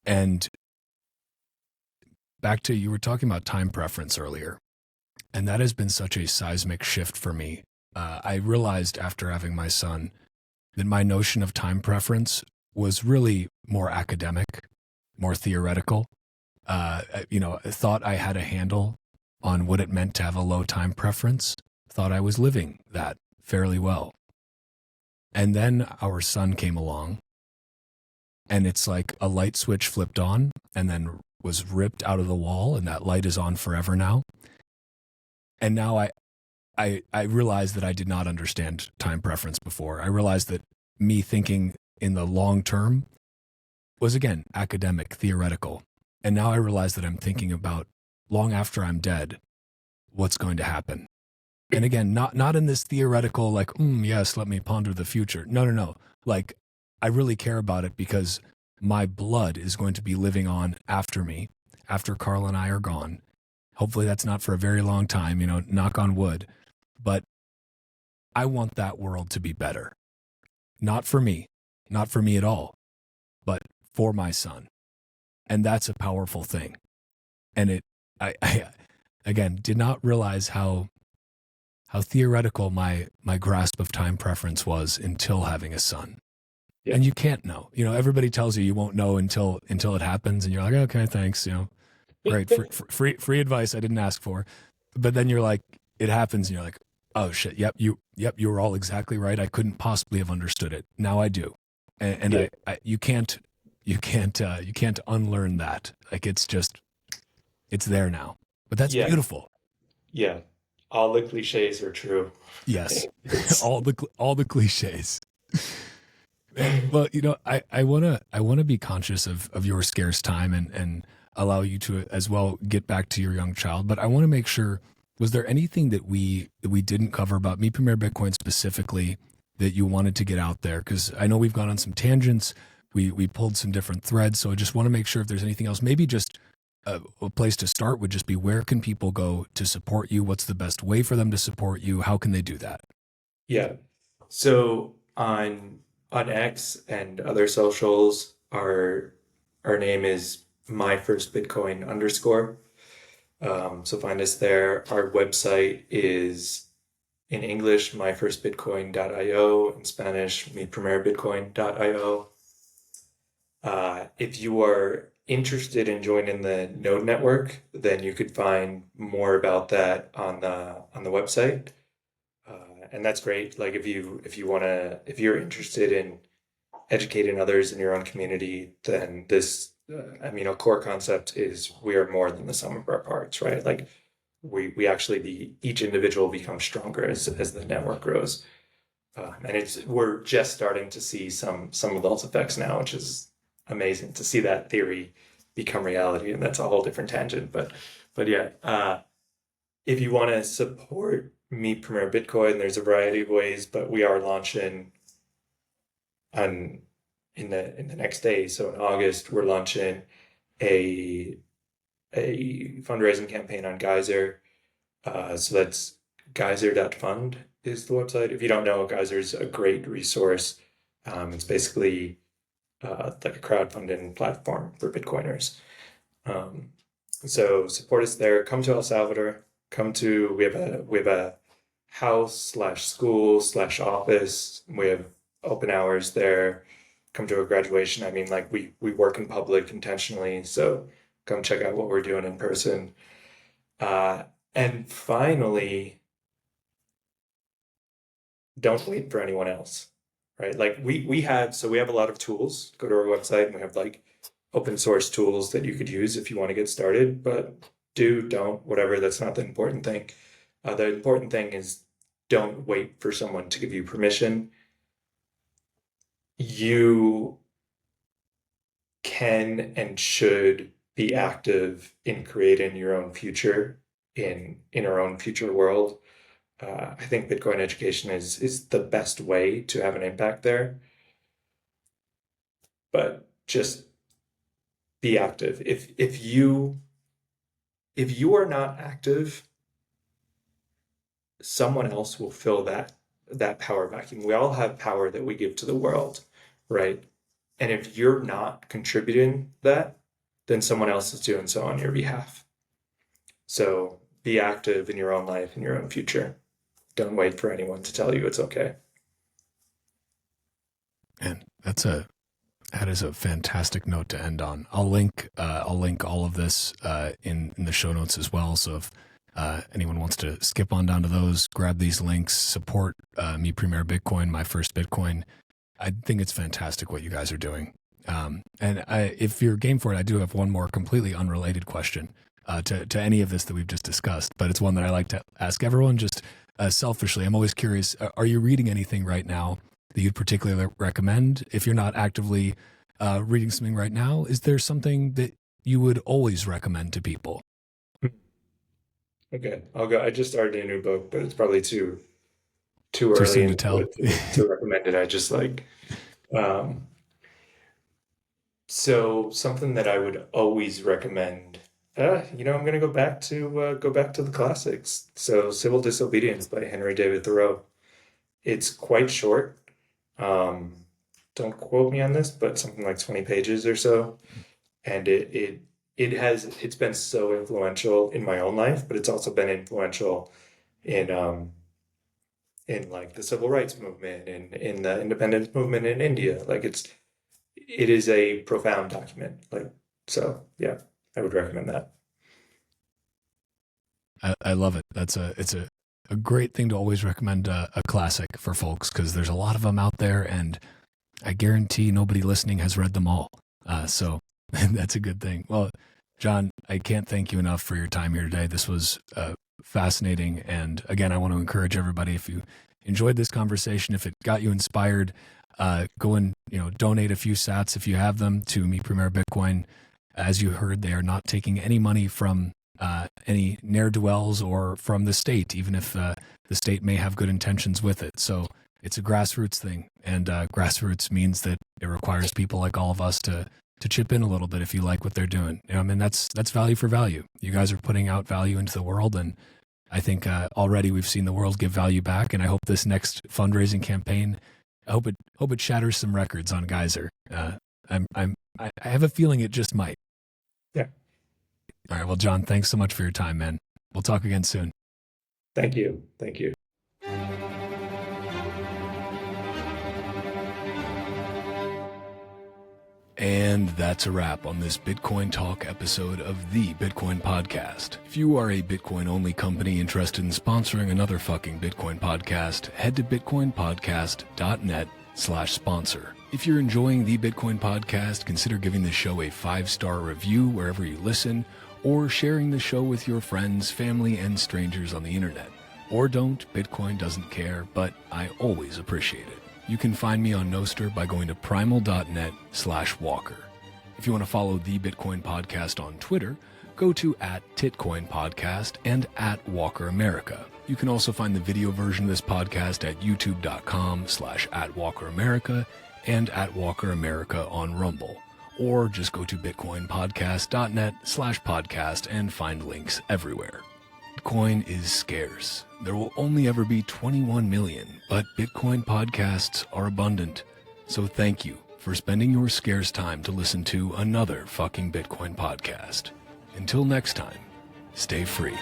and back to you were talking about time preference earlier. And that has been such a seismic shift for me. I realized after having my son that my notion of time preference was really more academic, more theoretical. I thought I had a handle on what it meant to have a low time preference, thought I was living that fairly well. And then our son came along, and it's like a light switch flipped on and then was ripped out of the wall, and that light is on forever now. And now I realized that I did not understand time preference before. I realized that me thinking in the long term was, again, academic, theoretical. And now I realize that I'm thinking about long after I'm dead, what's going to happen. And again, not in this theoretical, like, yes, let me ponder the future. No. Like, I really care about it because my blood is going to be living on after me, after Carl and I are gone. Hopefully that's not for a very long time, knock on wood. But I want that world to be better. Not for me at all, but for my son. And that's a powerful thing. And I again, did not realize how theoretical my grasp of time preference was until having a son. Yeah. And you can't know. Everybody tells you won't know until it happens, and you're like, okay, thanks. Great, free advice I didn't ask for. But then you're like, it happens, and you're like, oh shit, yep, you were all exactly right. I couldn't possibly have understood it. Now I do, and Yeah. you can't unlearn that. Like, it's there now. But that's Yeah, beautiful. yeah. All the cliches are true. Yes, It's all the cliches. And well, I wanna be conscious of your scarce time and allow you to as well get back to your young child. But I want to make sure, was there anything that we didn't cover about Me Premier Bitcoin specifically that you wanted to get out there? Because I know we've gone on some tangents. We pulled some different threads. So I just want to make sure if there's anything else, maybe just a place to start would just be, where can people go to support you? What's the best way for them to support you? How can they do that? Yeah. So on X and other socials, our name is my first Bitcoin underscore. So find us there. Our website is in English, myfirstbitcoin.io, in Spanish, miprimerbitcoin.io. If you are interested in joining the Node network, then you could find more about that on the website. And that's great. Like if you're interested in educating others in your own community, then I mean, a core concept is we are more than the sum of our parts, right? Like we actually each individual becomes stronger as the network grows. And we're just starting to see some of those effects now, which is amazing to see that theory become reality. And that's a whole different tangent. But yeah, if you want to support Me Premier Bitcoin, there's a variety of ways, but we are launching on in the next day. So in August, we're launching a fundraising campaign on Geyser. So that's geyser.fund is the website. If you don't know, Geyser is a great resource. It's basically like a crowdfunding platform for Bitcoiners. Um, so support us there. Come to El Salvador. We have a house/school/office. We have open hours there. Come to a graduation. I mean, like we work in public intentionally, so come check out what we're doing in person. Uh, and finally, don't wait for anyone else, right? Like we have we have a lot of tools. Go to our website and we have like open source tools that you could use if you want to get started, but don't, whatever, that's not the important thing. The important thing is don't wait for someone to give you permission. You can and should be active in creating your own future in our own future world. I think Bitcoin education is the best way to have an impact there. But just be active. If you are not active, someone else will fill that power vacuum. We all have power that we give to the world, right? And if you're not contributing that, then someone else is doing so on your behalf. So be active in your own life, in your own future. Don't wait for anyone to tell you it's okay. And that is a fantastic note to end on. I'll link all of this in the show notes as well. So if anyone wants to skip on down to those, grab these links, support Me Premier Bitcoin, my first Bitcoin. I think it's fantastic what you guys are doing. If you're game for it, I do have one more completely unrelated question to any of this that we've just discussed, but it's one that I like to ask everyone just selfishly. I'm always curious, are you reading anything right now that you'd particularly recommend? If you're not actively reading something right now, is there something that you would always recommend to people? Okay, I'll go. I just started a new book, but it's probably too Too early soon to into tell. it to recommend it. I just um, so something that I would always recommend. I'm gonna go back to the classics. So Civil Disobedience by Henry David Thoreau. It's quite short. Um, don't quote me on this, but something like 20 pages or so. And it's been so influential in my own life, but it's also been influential in in like the civil rights movement and in the independence movement in India. Like it is a profound document. Like so, yeah, I would recommend that. I love it. It's a great thing to always recommend a classic for folks, because there's a lot of them out there, and I guarantee nobody listening has read them all. So that's a good thing. Well, John, I can't thank you enough for your time here today. This was fascinating. And again, I want to encourage everybody, if you enjoyed this conversation, if it got you inspired, go and donate a few sats if you have them to Me Premier Bitcoin. As you heard, they are not taking any money from any ne'er-do-wells or from the state, even if the state may have good intentions with it. So it's a grassroots thing, and grassroots means that it requires people like all of us to chip in a little bit if you like what they're doing. I mean, that's value for value. You guys are putting out value into the world, and I think already we've seen the world give value back, and I hope this next fundraising campaign, I hope it shatters some records on Geyser. I have a feeling it just might. Yeah. All right. Well, John, thanks so much for your time, man. We'll talk again soon. Thank you. Thank you. And that's a wrap on this Bitcoin Talk episode of the Bitcoin Podcast. If you are a Bitcoin-only company interested in sponsoring another fucking Bitcoin podcast, head to bitcoinpodcast.net/sponsor. If you're enjoying the Bitcoin Podcast, consider giving the show a 5-star review wherever you listen, or sharing the show with your friends, family, and strangers on the internet. Or don't, Bitcoin doesn't care, but I always appreciate it. You can find me on Nostr by going to primal.net/walker. If you want to follow the Bitcoin Podcast on Twitter, go to @TitcoinPodcast and @WalkerAmerica. You can also find the video version of this podcast at youtube.com/@WalkerAmerica and @WalkerAmerica on Rumble. Or just go to bitcoinpodcast.net/podcast and find links everywhere. Bitcoin is scarce. There will only ever be 21 million, but Bitcoin podcasts are abundant. So thank you for spending your scarce time to listen to another fucking Bitcoin podcast. Until next time, stay free.